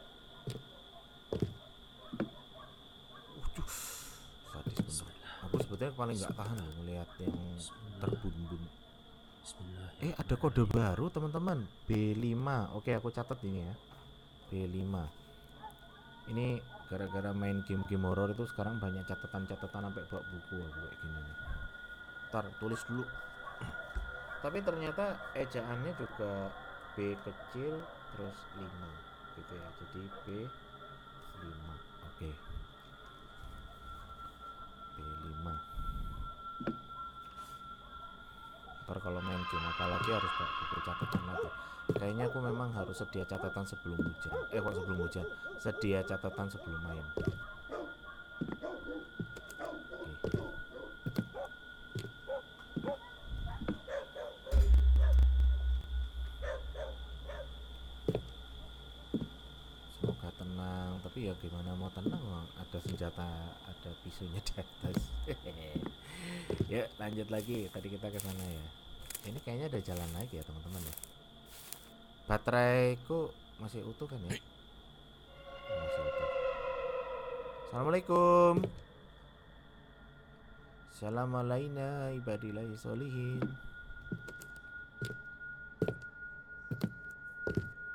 sebetulnya paling nggak tahan loh melihat yang terbumbung. Bismillah. Ada kode baru teman-teman, B5. Oke, aku catat ini ya, B5. Ini gara-gara main game-game horor itu sekarang banyak catatan-catatan sampai bawa buku aku kayak gini nih. Ntar tulis dulu. Tapi ternyata ejaannya juga B kecil terus 5 gitu ya, jadi B5. Oke. B5. Ntar kalau main game apalagi harus bawa buku catatan lagi. Kayaknya aku memang harus sedia catatan sebelum hujan. Kok sebelum hujan? Sedia catatan sebelum main. Oke. Semoga tenang, tapi ya gimana mau tenang, ada senjata, ada pisunya di atas. Ya lanjut lagi, tadi kita ke sana ya. Ini kayaknya ada jalan lagi ya teman-teman ya. Bateraiku masih utuh kan ya? Masih utuh. Assalamualaikum. Assalamualaikum ibadillahi sholihin.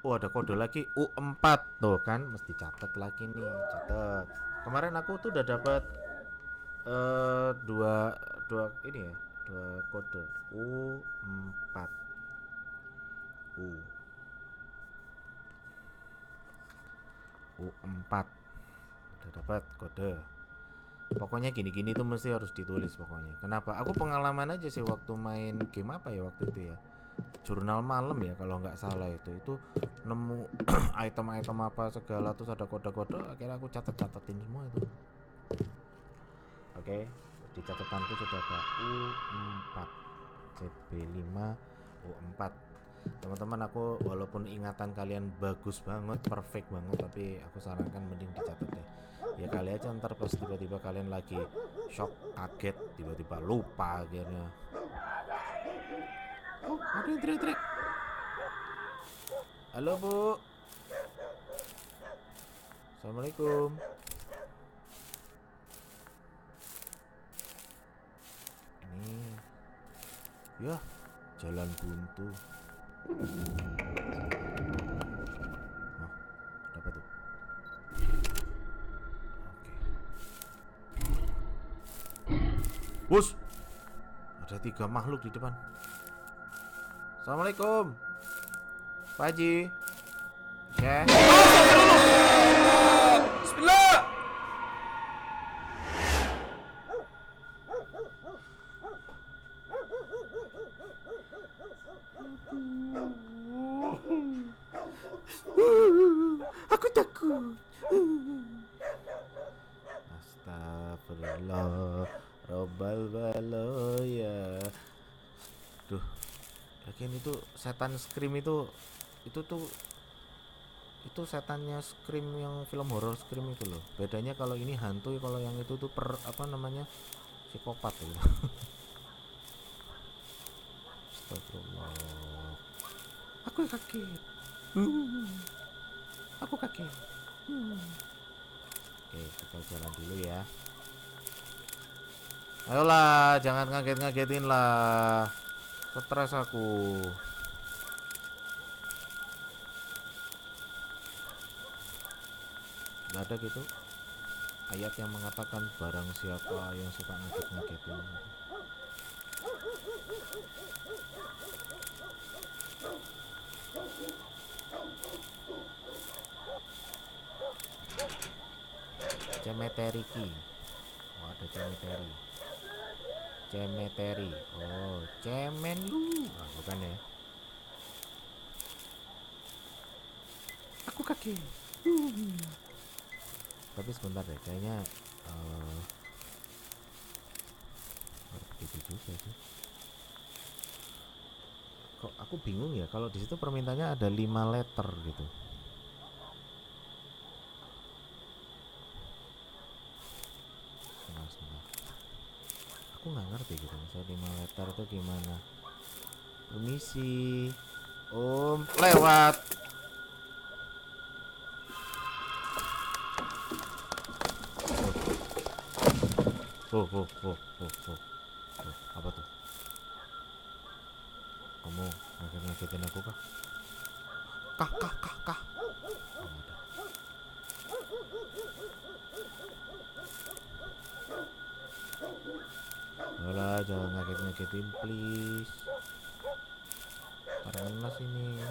Ada kode lagi U4 tuh kan, mesti catat lagi nih, catat. Kemarin aku tuh udah dapat dua ini ya, dua kode U4. U4 udah dapat kode. Pokoknya gini-gini tuh mesti harus ditulis pokoknya. Kenapa? Aku pengalaman aja sih waktu main game apa ya waktu itu ya, jurnal malam ya kalau nggak salah, itu nemu item-item apa segala terus ada kode-kode, akhirnya aku catat-catatin semua itu. Oke, di catatanku sudah ada U4, CB5 U4. Teman-teman, aku walaupun ingatan kalian bagus banget, perfect banget, tapi aku sarankan mending dicatat deh. Ya kali aja ntar pas tiba-tiba kalian lagi shock, kaget, tiba-tiba lupa akhirnya. Ada yang teriak-teriak. Halo Bu. Assalamualaikum. Ini ya jalan buntu. Dapat tuh. Oke. Bus. Ada 3 makhluk di depan. Assalamualaikum Pak Haji. Ya. Bismillah. Aku takut. Astagfirullah Robbal balaya. Duh, lagian itu setan Scream itu setannya Scream yang film horor Scream itu loh. Bedanya kalau ini hantu, kalau yang itu tuh psikopat tuh. Astagfirullah. Aku kaget. Aku kaget. Oke, kita jalan dulu ya. Ayolah, jangan ngaget-ngagetin lah. Stres aku. Gak ada gitu ayat yang mengatakan barang siapa yang suka ngaget-ngagetin. Cemeteri ki. Oh, ada cemeteri. Cemeteri. Oh, cemen lu. Bukan ya. Aku kaget. Tapi sebentar deh, kayaknya begitu juga sih. Kok aku bingung ya, kalau di situ permintaannya ada 5 letter gitu. Sebentar. Aku nggak ngerti gitu, misalnya 5 letter itu gimana. Permisi, Om, lewat. Apa tuh? Kamu ngagetin aku kah? Kah. Oh, ada. Alah, jangan ngagetin please. Panas ini.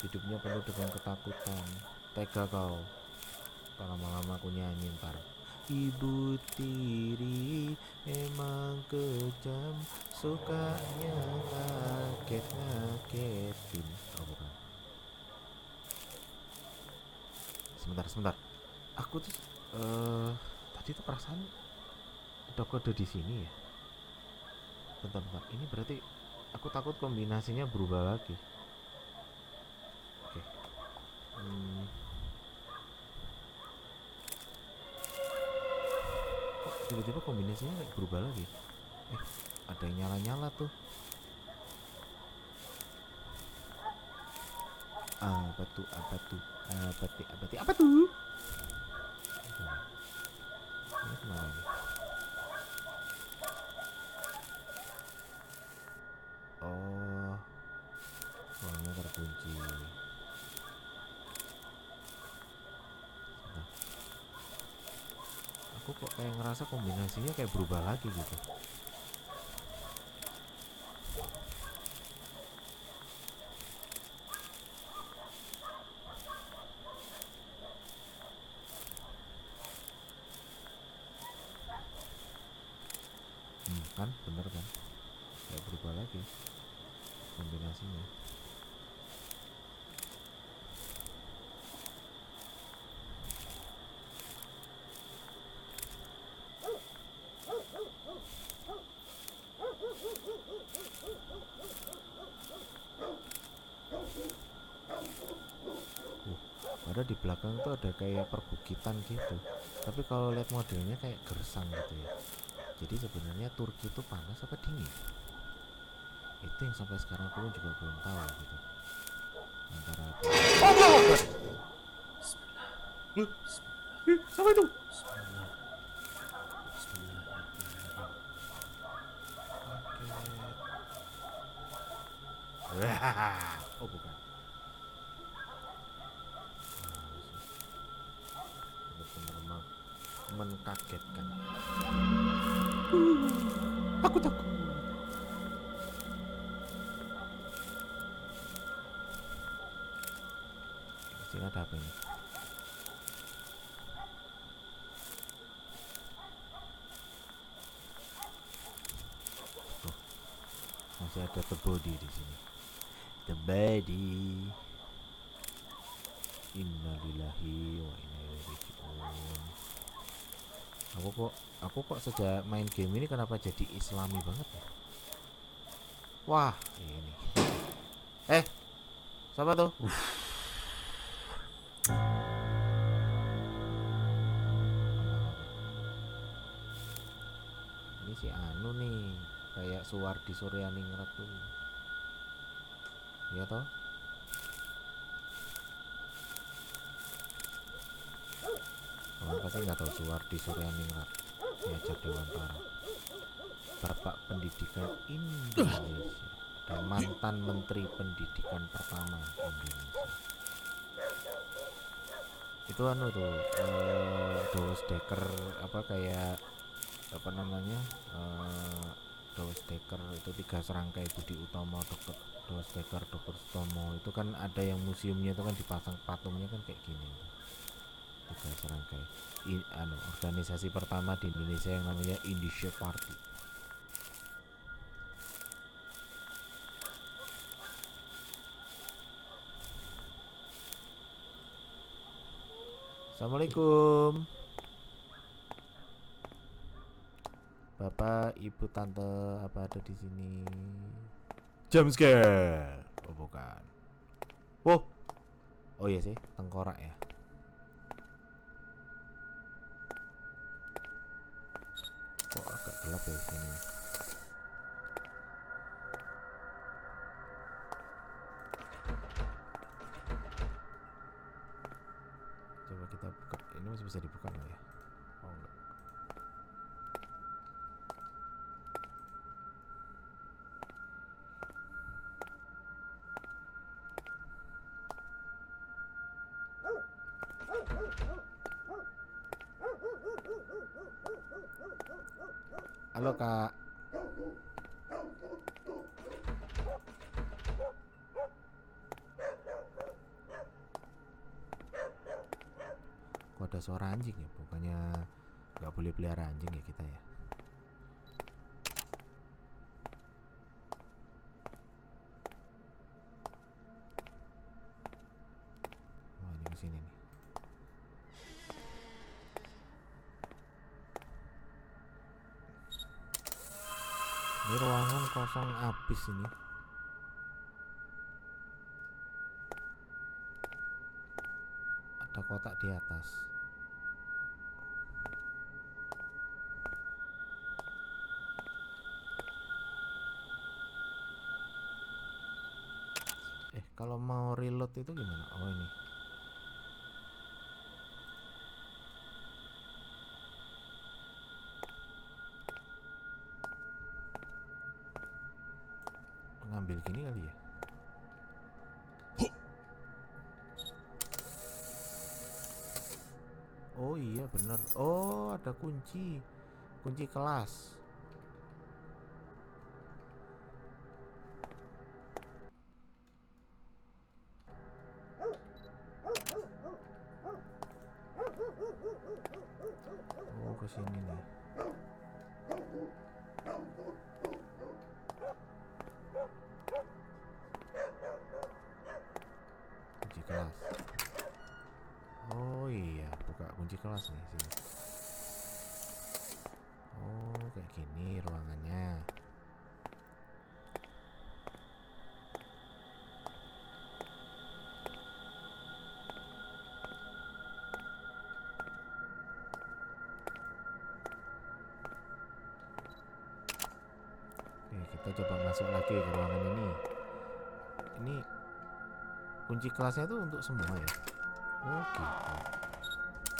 Hidupnya penuh dengan ketakutan. Tega kau. Kalau lama-lama aku nyanyi ntar. Ibu tiri emang kejam, sukanya ngagetin. Oh bukan. Sebentar. Aku tuh tadi tuh perasaan ada kode di sini ya. Bentar. Ini berarti aku takut kombinasinya berubah lagi. Oke. Kok tiba-tiba kombinasinya kayak berubah lagi? Ada yang nyala-nyala tuh. Apa tuh? Ini kenapa ini? Oh, ruangnya terkunci. Sebentar. Aku kok kayak ngerasa kombinasinya kayak berubah lagi gitu. Kan bener kan, kayak berubah lagi kombinasinya. Padahal di belakang tuh ada kayak perbukitan gitu, tapi kalau lihat modelnya kayak gersang gitu ya. Jadi sebenarnya Turki itu panas apa dingin? Itu yang sampai sekarang aku juga belum tahu gitu. Antara Siapa itu? Oh bukan. Benar-benar mengkagetkan. Aku takut. Sini ada apa ini? Oh, masih ada the body di sini. The body. Innalillahi wa inna ilaihi raji'un. Aku kok sejak main game ini kenapa jadi islami banget ya? Wah, ini. Siapa tuh? Ini si Anu nih, kayak Suwardi Suryaningrat tuh. Iya toh? Kamu pasti nggak tahu Suwardi Suryaningrat, Diajar Dewantara, Bapak Pendidikan Indonesia dan mantan Menteri Pendidikan pertama Indonesia. Itu anu tuh, Dawes Dekker apa kayak apa namanya, Dawes Dekker itu 3 serangkai Budi Utomo, Dr. Dawes Dekker, Dr. Sutomo itu kan ada yang museumnya itu kan dipasang patungnya kan kayak gini. 3 serangkai. Organisasi pertama di Indonesia yang namanya Indonesia Party. Assalamualaikum. Bapak, Ibu, Tante, apa ada di sini? Jump scare. Oh bukan. Oh iya sih, tengkorak ya. Kok agak gelap ya di sini. Coba kita buka. Ini masih bisa dibuka nggak ya? Oh enggak. Halo Kak. Kok ada suara anjing ya? Bukannya nggak boleh pelihara anjing ya kita ya? Oh ini kesini nih. Ini ruangan kosong abis ini. Ada kotak di atas. Kalau mau reload itu gimana? Oh ini. Ngambil gini kali ya. Oh iya bener. Oh ada kunci. Kunci kelas. Oh kesini nih. Kunci kelas. Oh iya, buka kunci kelas nih sini. Oh kayak gini ruangannya. Oke, kita coba masuk lagi ke ruangan ini. Ini kunci kelasnya itu untuk semua ya. Oh gitu.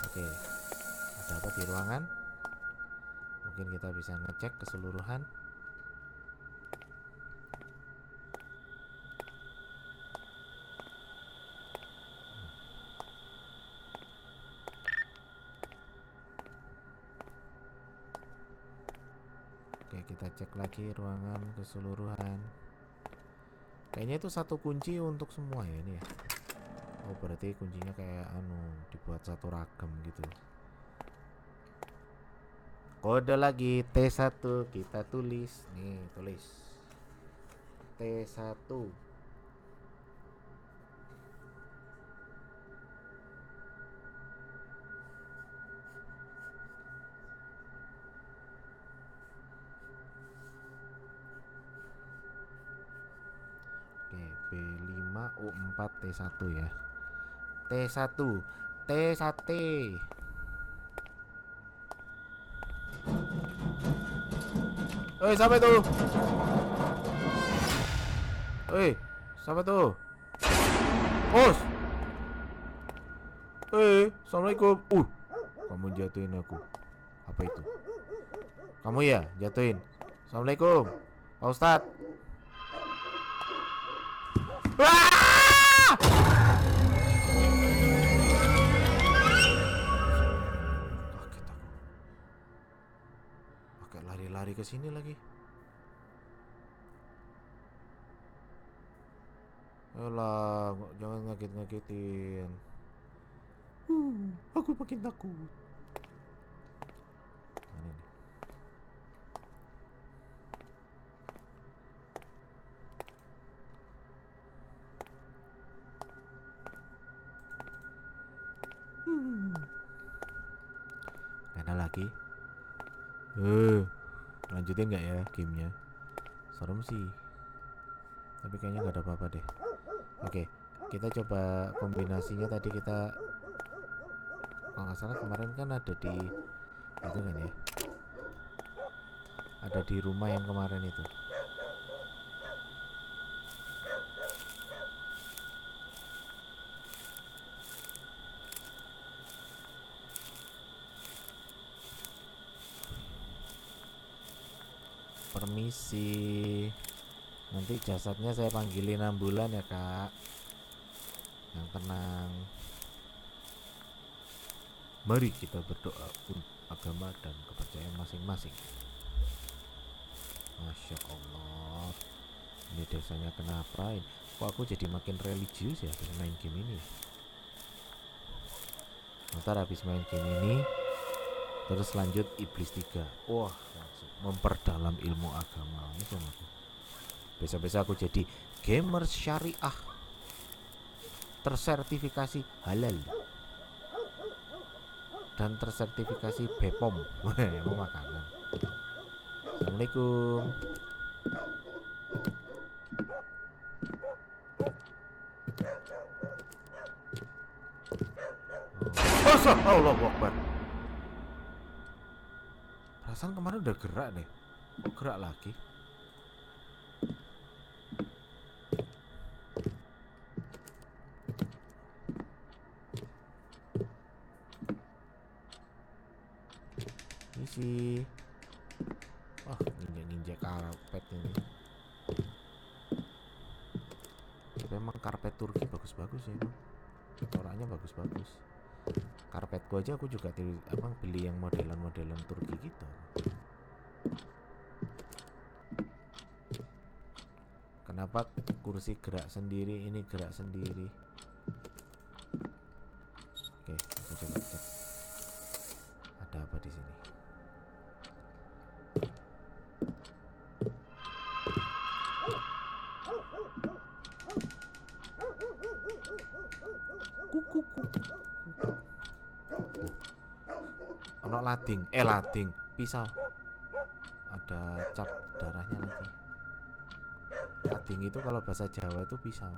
Oke, ada apa di ruangan? Mungkin kita bisa ngecek keseluruhan. Oke, kita cek lagi ruangan keseluruhan. Kayaknya itu satu kunci untuk semua ya ini ya. Oh berarti kuncinya kayak dibuat satu ragam gitu. Kode lagi T1 kita tulis nih, tulis T1. Oke, B5U4 T1 ya. T1 T1. Siapa itu? Siapa tuh? Bos. Assalamualaikum. Kamu jatuhin aku. Apa itu? Kamu ya jatuhin. Assalamualaikum, Pak Ustadz. Kaget aku. Pakai lari-lari ke sini lagi. Alah, jangan ngaget-ngagetin. Aku makin takut. Mana nih? Gak ada lagi. Lanjutin nggak ya gamenya? Serem sih. Tapi kayaknya nggak ada apa-apa deh. Oke, kita coba kombinasinya tadi kita. Kalau nggak salah kemarin kan ada di itu kan ya. Ada di rumah yang kemarin itu. Permisi, nanti jasadnya saya panggilin ambulan ya kak. Yang tenang. Mari kita berdoa untuk agama dan kepercayaan masing-masing. Masya Allah. Ini desanya kenapa? Kok aku jadi makin religius ya habis main game ini? Ntar habis main game ini terus lanjut Iblis 3. Wah, langsung memperdalam ilmu agama. Ini sama aku. Besok-besok aku jadi gamer syariah tersertifikasi halal dan tersertifikasi BPOM. Mau makanan. Assalamualaikum. Allahu Akbar. Perasaan kemarin udah gerak deh. Kok gerak lagi? Isi. Wah, nginjek karpet ini. Tapi emang karpet Turki bagus-bagus ya, Bang. Orangnya bagus-bagus. Karpetku aja aku juga beli yang modelan-modelan Turki gitu. Kenapa kursi gerak sendiri, ini gerak sendiri? Oke, aku coba cek. Ada apa di sini? Ono lading, pisau. Ada cap darahnya lagi. Lading itu kalau bahasa Jawa itu pisau.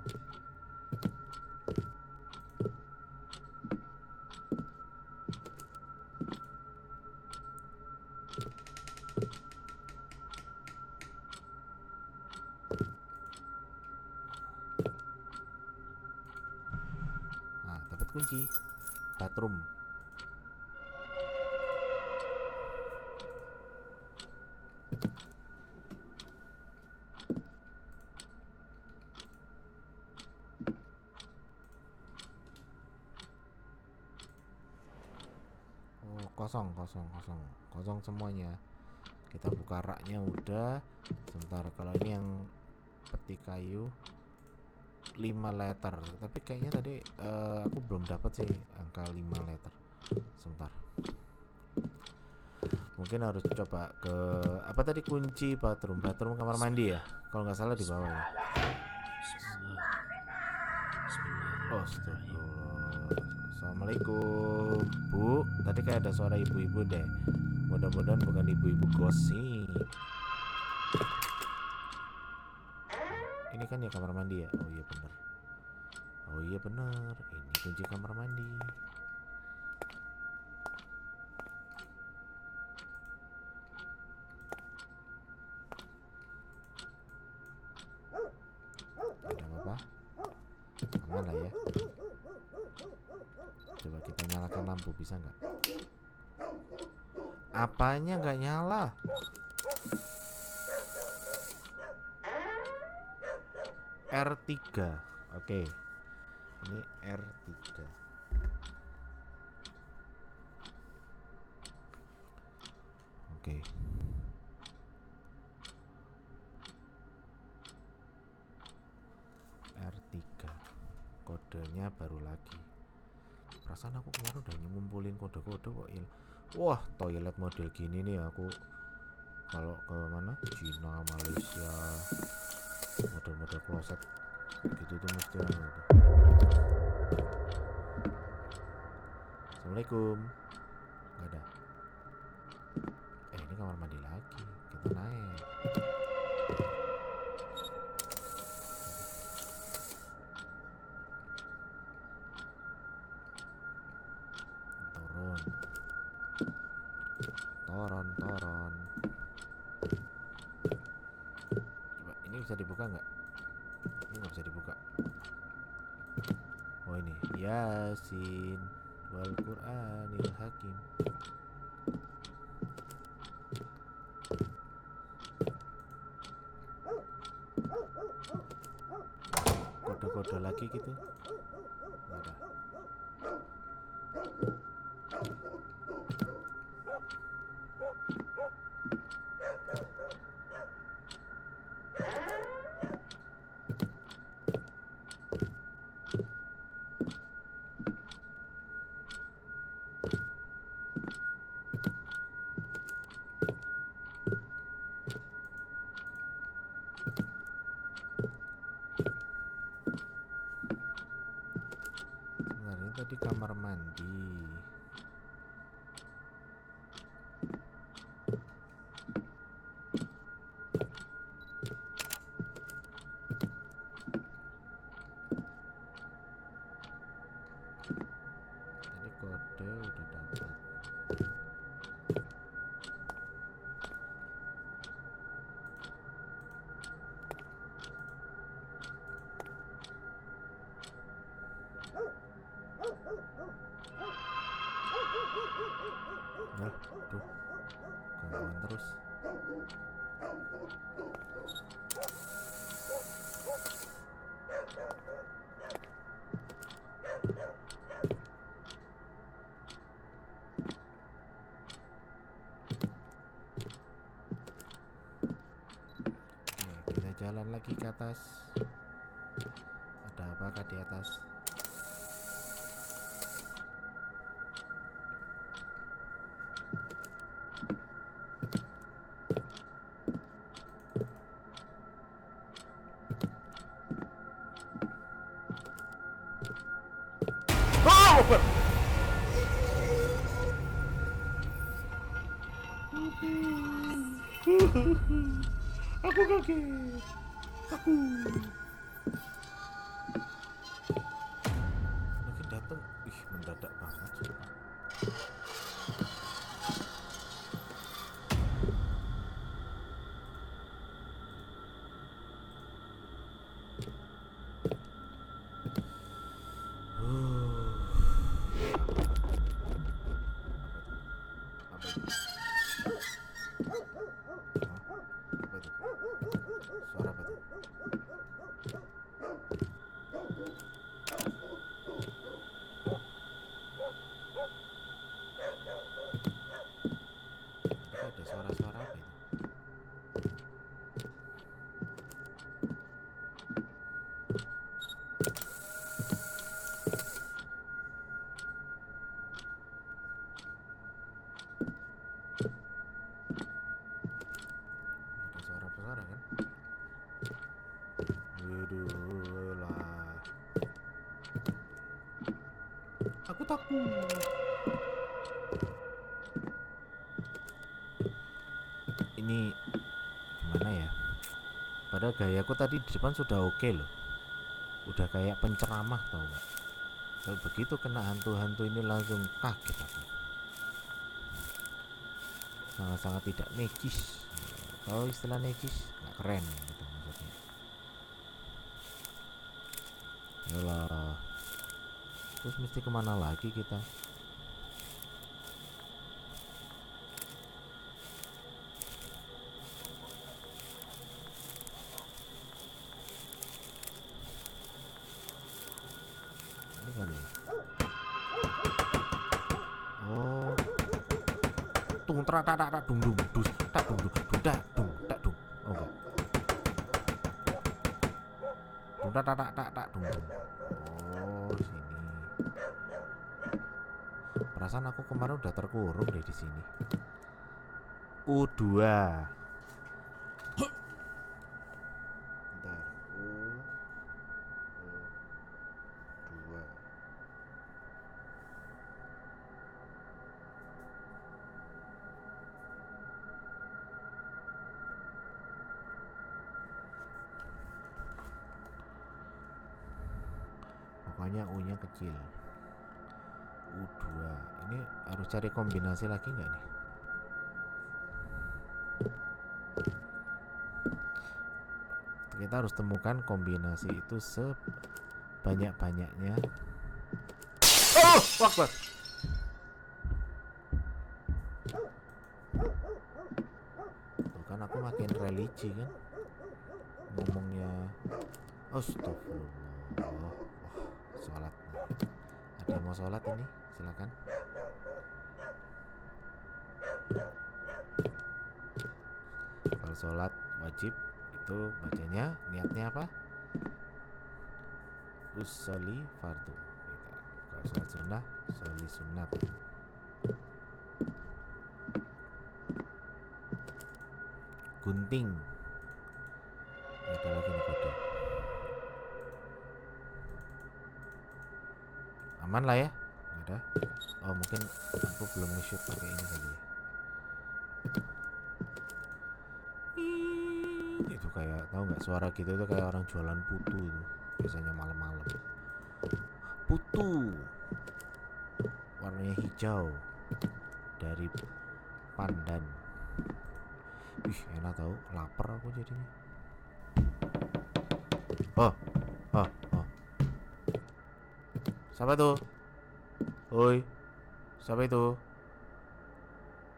Nah, dapat kunci bathroom. Kosong semuanya. Kita buka raknya udah. Sebentar, kalau ini yang peti kayu 5 liter, tapi kayaknya tadi aku belum dapat sih angka 5 liter. Sebentar, mungkin harus coba ke apa tadi, kunci bathroom kamar mandi ya, kalau nggak salah di bawah ya. Oh, astagfirullah. Assalamualaikum Bu, tadi kayak ada suara ibu-ibu deh. Mudah-mudahan bukan ibu-ibu gosip. Ini kan ya kamar mandi ya. Oh iya benar, ini kunci kamar mandi. Ada apa? Aman lah ya. Coba kita nyalakan lampu, bisa nggak? Apanya nggak nyala? R3. Oke. Ini R3. Oke. R3. Kodenya baru lagi. Perasaan aku kemarin udah ngumpulin kode-kode kok. Wah, toilet model gini nih aku kalau ke mana? Cina, Malaysia. Model-model kloset gitu tuh mesti ada tuh. Assalamualaikum. Nggak ada. Ini kamar mandi lagi. Kita naik. Toron. Coba ini bisa dibuka nggak? Ini nggak bisa dibuka. Oh ini Yasin wal Qur'anil Hakim. Kode-kode lagi gitu. Nggak ada. Lawan terus. Oke, kita jalan lagi ke atas. Ada apakah di atas? Aku kaget. Lagi datang, mendadak banget. Sumpah. Apa itu? Apa itu? Suara apa tuh? Kok ada suara-suara apa itu? Ada suara-suara kan? Waduh lah. Aku takut. Ini gimana ya? Padahal gayaku tadi di depan sudah oke loh. Udah kayak penceramah tau gak? Tapi begitu kena hantu-hantu ini langsung kaget aku. Sangat-sangat tidak magis. Kalau istilah magis nggak keren gitu maksudnya. Yalah. Terus mesti kemana lagi kita? Ini kali ya? Oh, tung tra tak tak dung dung dus tak dung dung tak dung tak dung. Oh enggak. Dung tak tak dung dung. Oh, sini. Perasaan aku kemarin udah terkurung deh di sini. U2. Bentar. U2. Pokoknya U-nya kecil. U2. Ini harus cari kombinasi lagi nggak nih? Kita harus temukan kombinasi itu sebanyak-banyaknya. Oh, wakbar. Tuh kan aku makin religi kan ngomongnya. Astagfirullah. Wah, sholat. Ada yang mau sholat ini? Silakan. Kalau sholat wajib itu bacanya niatnya apa? Usolli fardu. Gitu. Kalau sholat sunnah, sholli sunat. Gunting. Ada lagi nih kode. Aman lah ya? Nggak ada. Oh mungkin aku belum nge-shoot pakai ini kali ya. Itu kayak tahu nggak suara gitu itu kayak orang jualan putu itu biasanya malam-malam. Putu warnanya hijau dari pandan. Ih enak tau, lapar aku jadinya. Oh. Siapa tuh? Oi, siapa itu?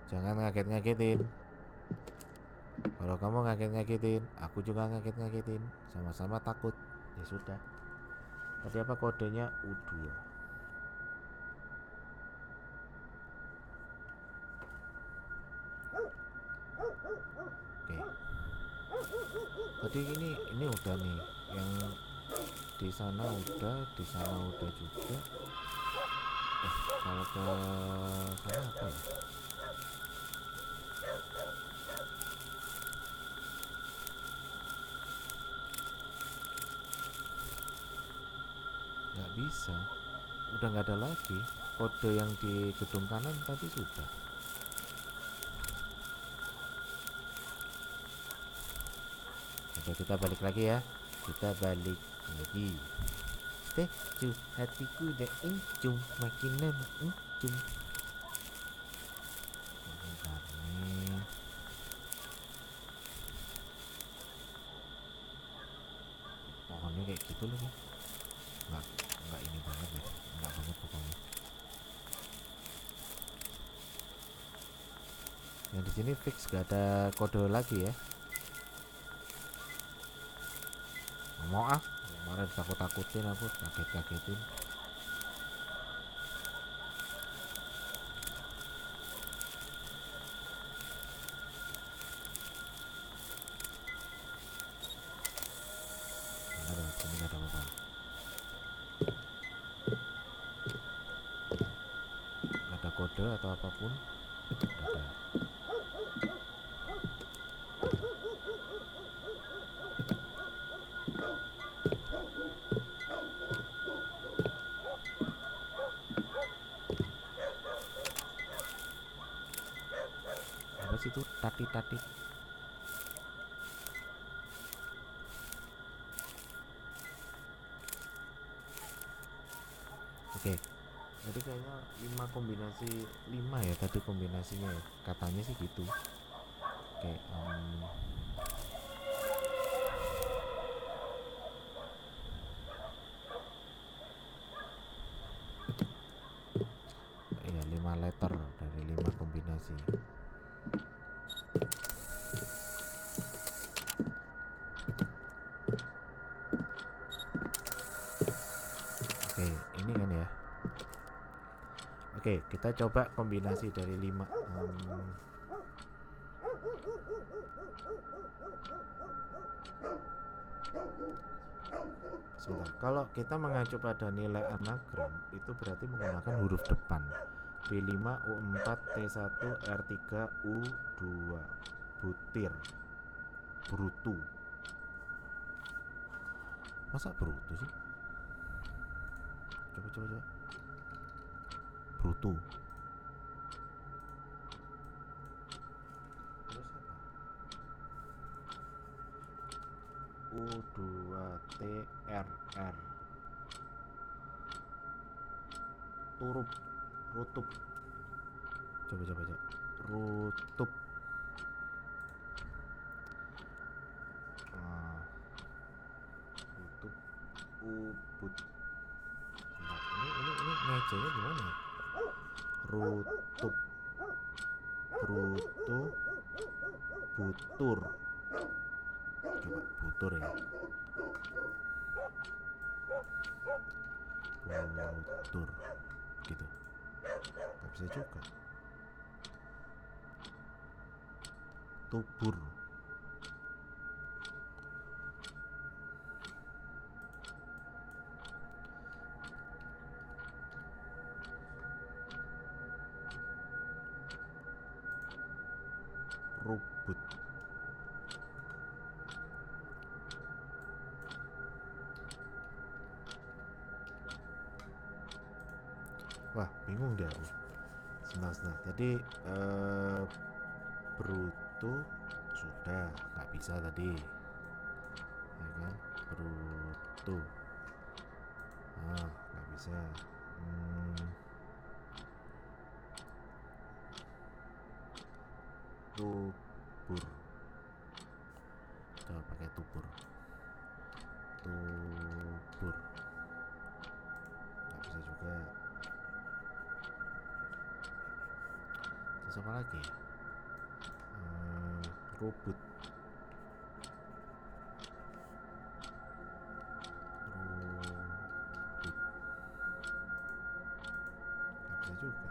Jangan ngaget-ngagetin. Kalau kamu ngaget-ngagetin, aku juga ngaget-ngagetin, sama-sama takut. Ya sudah. Tadi apa kodenya? U2. Oke. Tadi ini udah nih, yang di sana udah juga. Kalau ke sana apa ya? Nggak bisa, udah nggak ada lagi. Kode yang di gedung kanan tadi sudah. Oke, kita balik lagi ya. Kita balik lagi. Tecu, hatiku udah encung, makin lama encung. Bentar nih. Pohonnya kayak gitu loh nih. Nggak ini banget ya, nggak banget pokoknya. Yang di sini fix gak ada kode lagi ya. Mau kemarin takut-takutin, aku kaget-kagetin. Sini gak ada apa-apa. Gak ada kode atau apapun. Gak ada. Apa sih itu? Tati-tati. Oke. Jadi kayaknya 5 kombinasi 5 ya tadi kombinasinya ya. Katanya sih gitu. Oke, iya 5 letter dari 5 kombinasi. Oke, ini kan ya. Oke, kita coba kombinasi dari 5. Sebentar. Kalau kita mengacu pada nilai anagram, itu berarti menggunakan huruf depan. B5, U4, T1, R3, U2. Butir. Brutu. Masa brutu sih? Coba. Brutu. Terus apa? U2TRR. Turup. Rutup. Coba. Rutup. Rutup. Ubud. Nah, ini ngejanya gimana ya? Rutup. Brutu. Butur. Coba butur ya. Butur. Gitu. Gak bisa juga. Tubur. Rubut. Wah, bingung deh aku. Sebentar. Tadi bruto sudah nggak bisa tadi, ya kan? Bruto, nggak bisa. Tubur, coba pakai tubur. Nggak bisa juga. Terus apa lagi? Rubut. Gak bisa juga.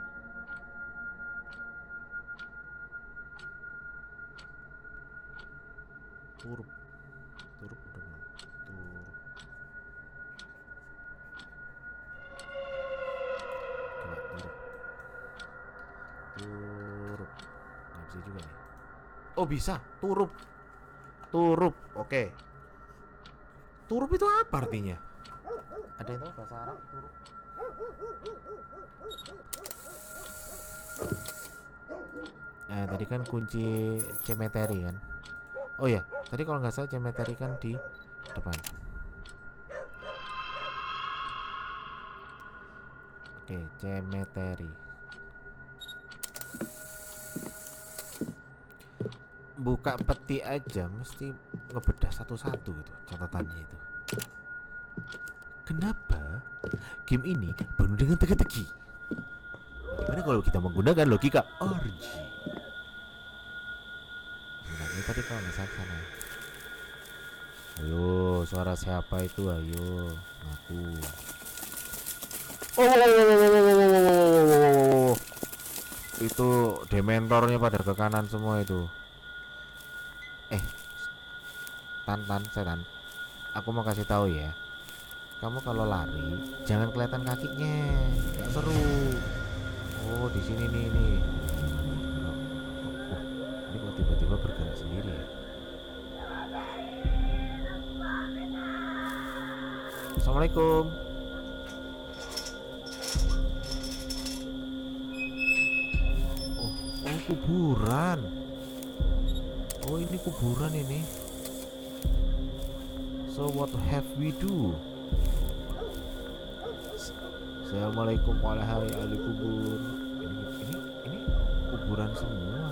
Turup udah belum? Turup. Coba turup. Nggak bisa juga nih. Oh bisa, turup. Oke. Turup itu apa artinya? Ada yang tahu bahasa Arab turup? Tadi kan kunci cemeteri kan. Oh ya, tadi kalau nggak salah cemeteri kan di depan. Oke, cemeteri. Buka peti aja mesti ngebedah satu-satu gitu catatannya itu. Kenapa game ini penuh dengan teka-teki? Bagaimana kalau kita menggunakan logika RG? Nah, ini tadi kalau nggak salah sana. Ayo, suara siapa itu? Ayo, ngaku. Oh, itu dementornya pada ke kanan semua itu. Setan, aku mau kasih tahu ya. Kamu kalau lari jangan kelihatan kakinya, nggak seru. Oh, di sini nih. Ini kok tiba-tiba bergerak sendiri ya? Assalamualaikum. Oh, kuburan. Oh, ini kuburan ini. So what have we do? Assalamualaikum warahmatullahi ahli kubur. Ini kuburan semua.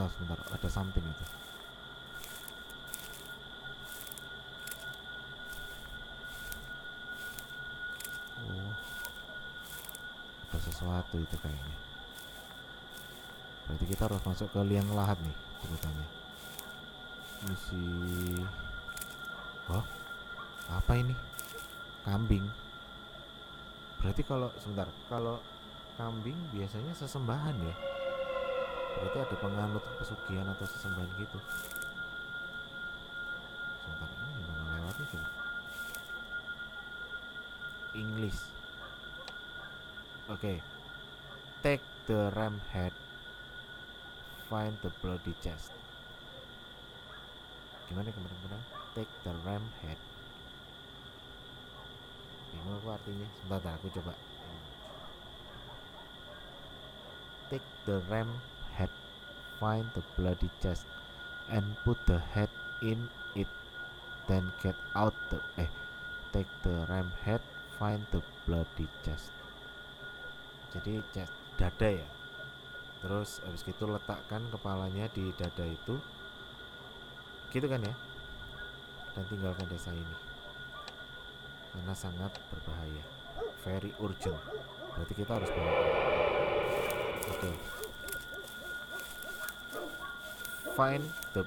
Sebentar, ada something itu. Oh, ada sesuatu itu kayaknya. Berarti kita harus masuk ke liang lahat nih ceritanya. Misi. Oh, apa ini? Kambing. Berarti kalau kambing biasanya sesembahan ya. Berarti ada penganut pesugihan atau sesembahan gitu. Sebentar, ini gimana lewatnya coba? English. Oke. Take the ram head. Find the bloody chest. Gimana kemarin? Take the ram head. Bingung aku artinya. Sebentar, aku coba. Take the ram head. Find the bloody chest and put the head in it. Then get out the take the ram head. Find the bloody chest. Jadi chest dada ya. Terus habis itu letakkan kepalanya di dada itu. Gitu kan ya. Dan tinggalkan desa ini. Karena sangat berbahaya. Very urgent. Berarti kita harus bawa. Oke. Find the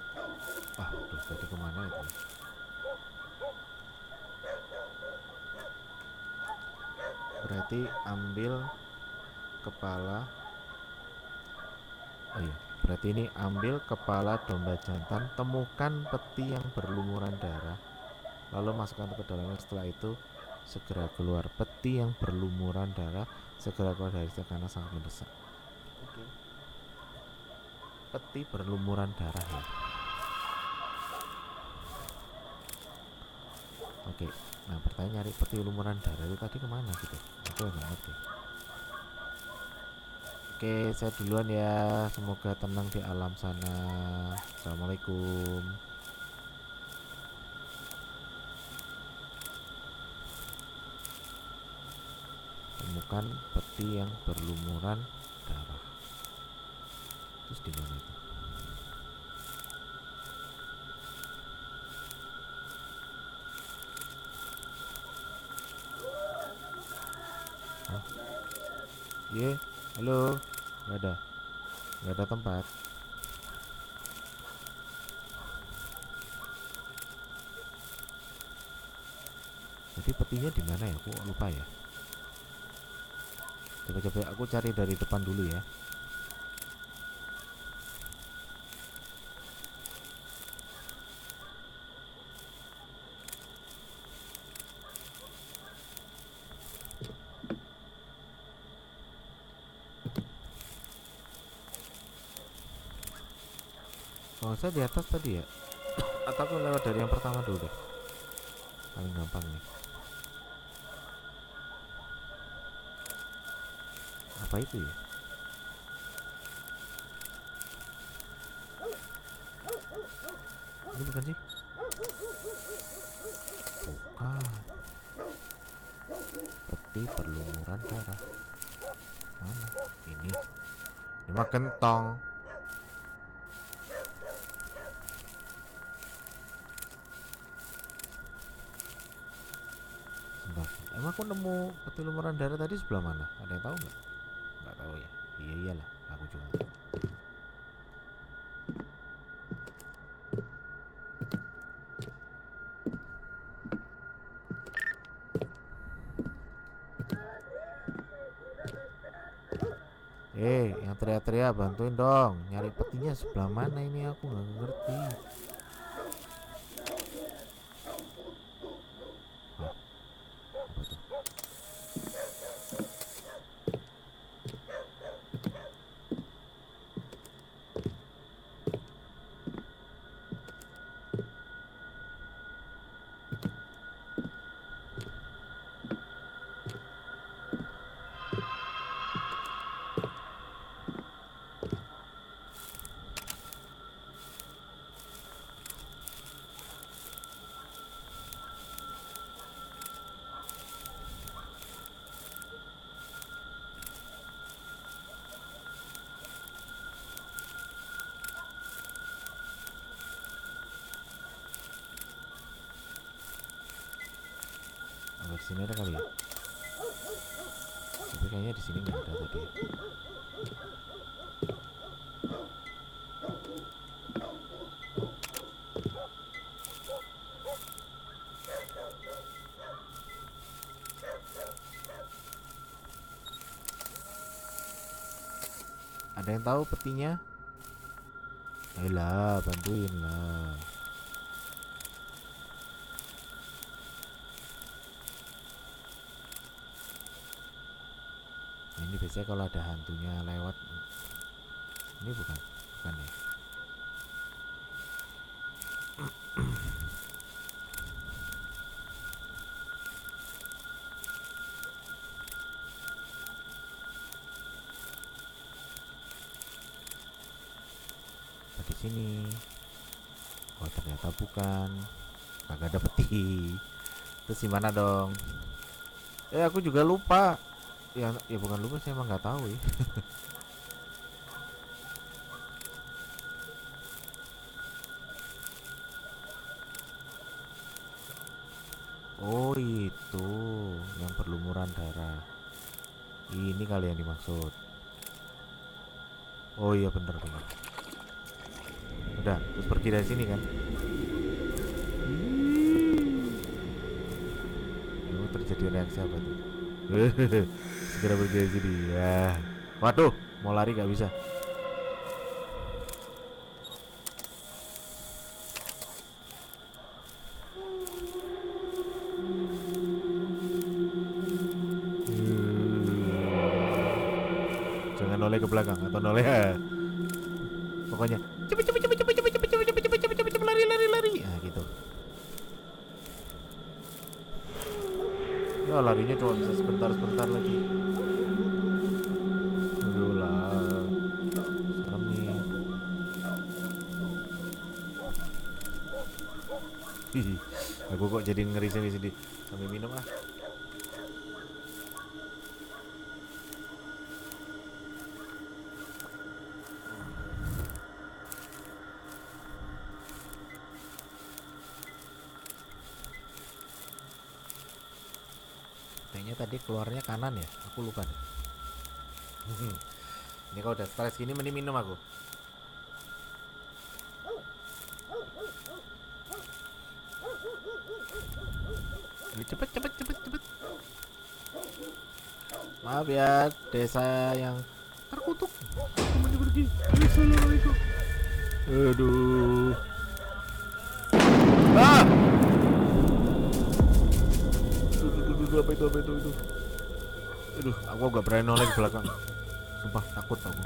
tadi kemana itu? Berarti ambil kepala. Oh iya, berarti ini ambil kepala domba jantan, temukan peti yang berlumuran darah, lalu masukkan ke dalamnya. Setelah itu segera keluar. Peti yang berlumuran darah segera keluar dari sana karena sangat mendesak. Oke. Peti berlumuran darah ya. Oke. Nah, pertanyaan nyari peti lumuran darah itu tadi kemana gitu? Aku nggak ngerti. Oke, saya duluan ya. Semoga tenang di alam sana. Assalamualaikum. Temukan peti yang berlumuran darah. Terus di mana itu? Ye, halo. Nggak ada tempat. Jadi petinya di mana ya? Aku lupa ya. Coba aku cari dari depan dulu ya. Oh, saya di atas tadi ya. Atau aku lewat dari yang pertama dulu deh. Paling gampang nih. Apa itu ya? Ini bukan sih? Bukan. Peti perlumuran darah. Mana? Ini mah kentong. Sebentar. Emang aku nemu peti lumuran darah tadi sebelah mana? Ada yang tahu nggak? Nggak tahu ya. Iya iyalah, aku juga nggak tahu. Yang teriak-teriak bantuin dong. Nyari petinya sebelah mana ini, aku nggak ngerti. Hah, apa tuh? Di sini ada kali ya. Tapi kayaknya di sini nggak ada tadi. Ada yang tahu petinya? Ayolah, bantuin lah. Ini biasanya kalau ada hantunya lewat. Ini bukan ya. Di sini. Oh, ternyata bukan. Kagak ada peti. Terus gimana dong? Aku juga lupa. Ya bukan lupa, saya emang nggak tahu ya. Oh, itu yang berlumuran darah. Ini kali yang dimaksud. Oh iya, bener. Udah, terus pergi dari sini kan. Oh, terjadi reaksi apa tuh? Segera pergi dari sini ya. Waduh, mau lari gak bisa. Jangan noleh ke belakang atau noleh. Pokoknya cepet lari. Nah, gitu. Ya, larinya cuma bisa sebentar lagi. Ayolah, serem nih. Aku kok jadi ngeri sini. Sambil minum ah. Kayaknya tadi keluarnya kanan ya, aku lupa deh. Ini kalau udah stres gini mending minum aku. Cepet. Maaf ya, desa yang terkutuk. Temannya pergi. Assalamualaikum. Aduh. Ah! Aduh, apa itu? Aduh, aku gak berani noleh ke belakang. Sumpah, takut aku.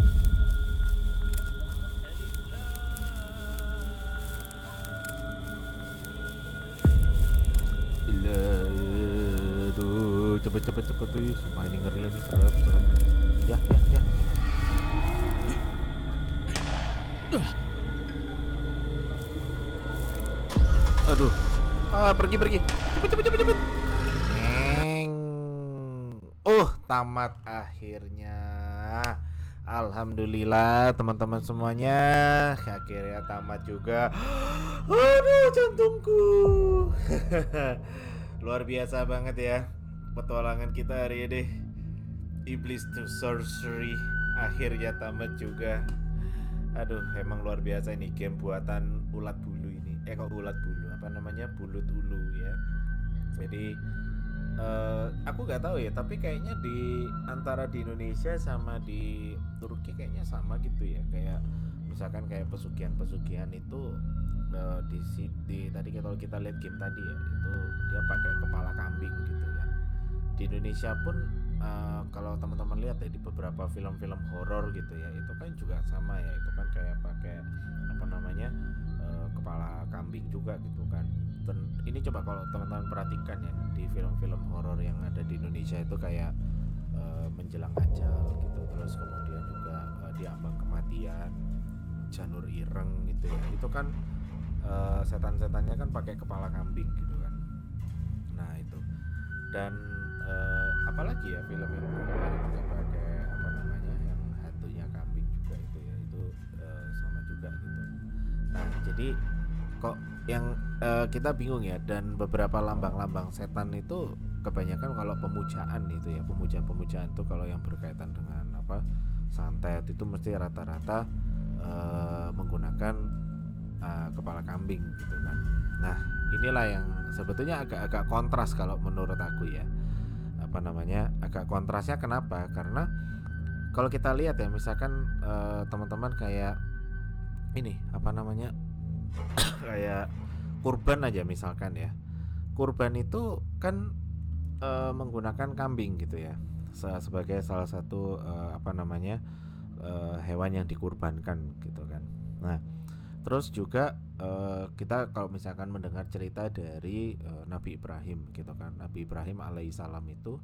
Aduh, cepet. Sumpah ini ngeri lagi, serem. Ya. Aduh. Pergi. Cepet. Tamat akhirnya. Alhamdulillah teman-teman semuanya. Akhirnya tamat juga. Aduh, jantungku. Luar biasa banget ya petualangan kita hari ini. Iblis to Sorcery akhirnya tamat juga. Aduh, emang luar biasa ini game buatan ulat bulu ini. Kok ulat bulu? Apa namanya? Bulut ulu ya. Jadi aku nggak tahu ya, tapi kayaknya di antara di Indonesia sama di Turki kayaknya sama gitu ya. Kayak misalkan kayak pesugihan itu di tadi kalau kita lihat game tadi ya, itu dia pakai kepala kambing gitu kan. Di Indonesia pun kalau teman-teman lihat ya di beberapa film-film horor gitu ya, itu kan juga sama ya, itu kan kayak pakai apa namanya kepala kambing juga gitu kan. Dan ini coba kalau teman-teman perhatikan ya di film-film horor yang ada di Indonesia itu kayak menjelang ajal gitu, terus kemudian juga diambang kematian, janur ireng gitu ya, itu kan setan-setannya kan pakai kepala kambing gitu kan. Nah itu, dan apalagi ya film yang kemarin juga pakai apa namanya yang hantunya kambing juga itu ya, itu sama juga gitu. Nah jadi kok yang kita bingung ya, dan beberapa lambang-lambang setan itu kebanyakan kalau pemujaan itu ya, pemujaan itu kalau yang berkaitan dengan apa santet itu mesti rata-rata menggunakan kepala kambing gitu kan. Nah inilah yang sebetulnya agak kontras kalau menurut aku ya, apa namanya agak kontrasnya kenapa, karena kalau kita lihat ya misalkan teman-teman kayak ini apa namanya kayak kurban aja misalkan ya, kurban itu kan menggunakan kambing gitu ya sebagai salah satu apa namanya hewan yang dikurbankan gitu kan. Nah terus juga kita kalau misalkan mendengar cerita dari Nabi Ibrahim gitu kan, Nabi Ibrahim alaihissalam itu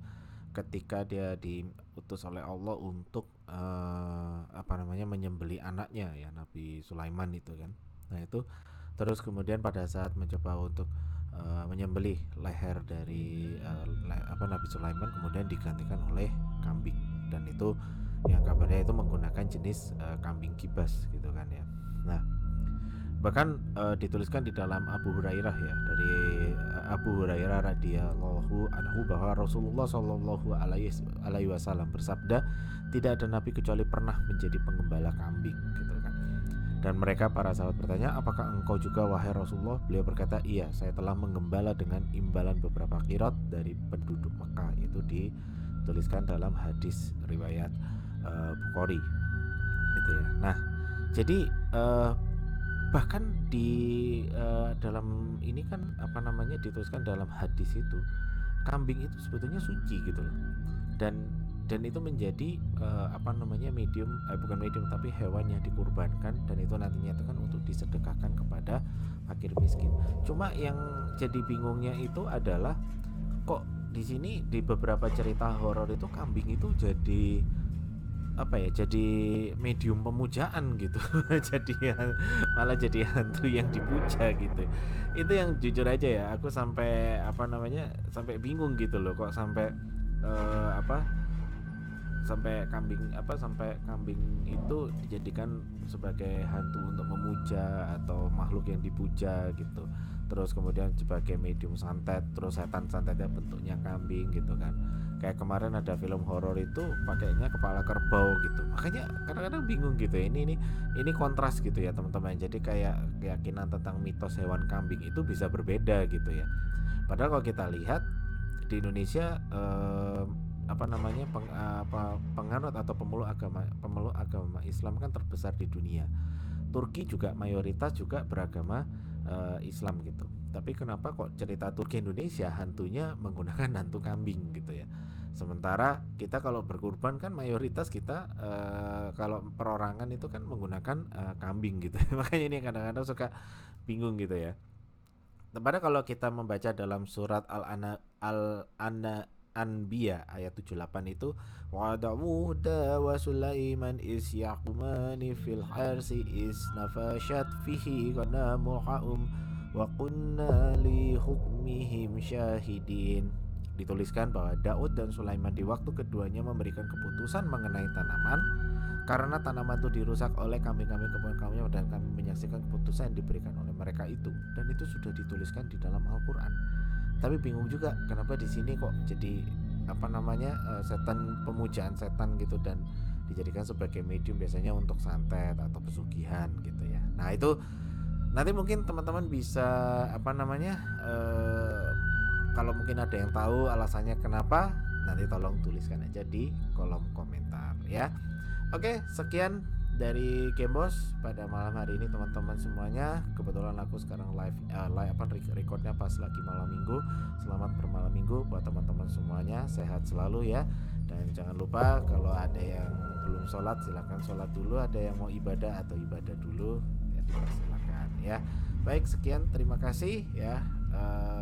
ketika dia diutus oleh Allah untuk apa namanya menyembelih anaknya ya, Nabi Sulaiman itu kan. Nah itu terus kemudian pada saat mencoba untuk menyembelih leher dari Nabi Sulaiman, kemudian digantikan oleh kambing, dan itu yang kabarnya itu menggunakan jenis kambing kibas gitu kan ya. Nah bahkan dituliskan di dalam Abu Hurairah ya, dari Abu Hurairah radhiyallahu anhu bahwa Rasulullah Shallallahu alaihi wasallam bersabda, tidak ada nabi kecuali pernah menjadi penggembala kambing gitu kan. Dan mereka para sahabat bertanya, apakah engkau juga wahai Rasulullah? Beliau berkata, iya, saya telah menggembala dengan imbalan beberapa qirat dari penduduk Mekah. Itu dituliskan dalam hadis riwayat Bukhari gitu ya. Nah jadi bahkan di dalam ini kan apa namanya dituliskan dalam hadis itu, kambing itu sebetulnya suci gitu loh, dan itu menjadi apa namanya bukan medium tapi hewan yang dikurbankan, dan itu nantinya itu kan untuk disedekahkan kepada fakir miskin. Cuma yang jadi bingungnya itu adalah kok di sini di beberapa cerita horor itu kambing itu jadi apa ya, jadi medium pemujaan gitu. Jadi malah jadi hantu yang dipuja gitu. Itu yang jujur aja ya, aku sampai apa namanya sampai bingung gitu loh, kok sampai sampai kambing itu dijadikan sebagai hantu untuk memuja atau makhluk yang dipuja gitu. terus kemudian sebagai medium santet, terus setan santetnya bentuknya kambing gitu kan. Kayak kemarin ada film horor itu pakainya kepala kerbau gitu. Makanya kadang-kadang bingung gitu ya. Ini kontras gitu ya teman-teman. Jadi kayak keyakinan tentang mitos hewan kambing itu bisa berbeda gitu ya. Padahal kalau kita lihat di Indonesia penganut atau pemeluk agama Islam kan terbesar di dunia. Turki juga mayoritas juga beragama Islam gitu. Tapi kenapa kok cerita Turki Indonesia hantunya menggunakan hantu kambing gitu ya? Sementara kita kalau berkurban kan mayoritas kita kalau perorangan itu kan menggunakan kambing gitu. Makanya ini kadang-kadang suka bingung gitu ya. Padahal kalau kita membaca dalam surat Al-Anbiya ayat 78 itu wa Dawuda wa Sulaiman is yaqmani fil harsi is nafashat fihi qanamuhum wa kunna li hukmihim syahidin. Dituliskan bahwa Daud dan Sulaiman di waktu keduanya memberikan keputusan mengenai tanaman, karena tanaman itu dirusak oleh kambing-kambing kebun kami, dan kami menyaksikan keputusan yang diberikan oleh mereka itu, dan itu sudah dituliskan di dalam Al-Quran. Tapi bingung juga kenapa di sini kok jadi setan, pemujaan setan gitu, dan dijadikan sebagai medium biasanya untuk santet atau pesugihan gitu ya. Nah itu nanti mungkin teman-teman bisa kalau mungkin ada yang tahu alasannya kenapa, nanti tolong tuliskan aja di kolom komentar ya. Oke, sekian dari Gamebos pada malam hari ini teman-teman semuanya. Kebetulan aku sekarang recordnya pas lagi malam minggu. Selamat bermalam minggu buat teman-teman semuanya, sehat selalu ya. Dan jangan lupa kalau ada yang belum sholat silakan sholat dulu, ada yang mau ibadah atau ibadah dulu ya dipersilakan ya. Baik, sekian, terima kasih ya.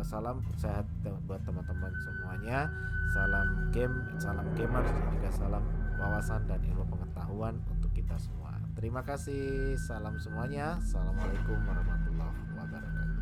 Salam sehat buat teman-teman semuanya. Salam gamers, dan juga salam wawasan dan ilmu pengetahuan untuk kita semua. Terima kasih, salam semuanya. Assalamualaikum warahmatullahi wabarakatuh.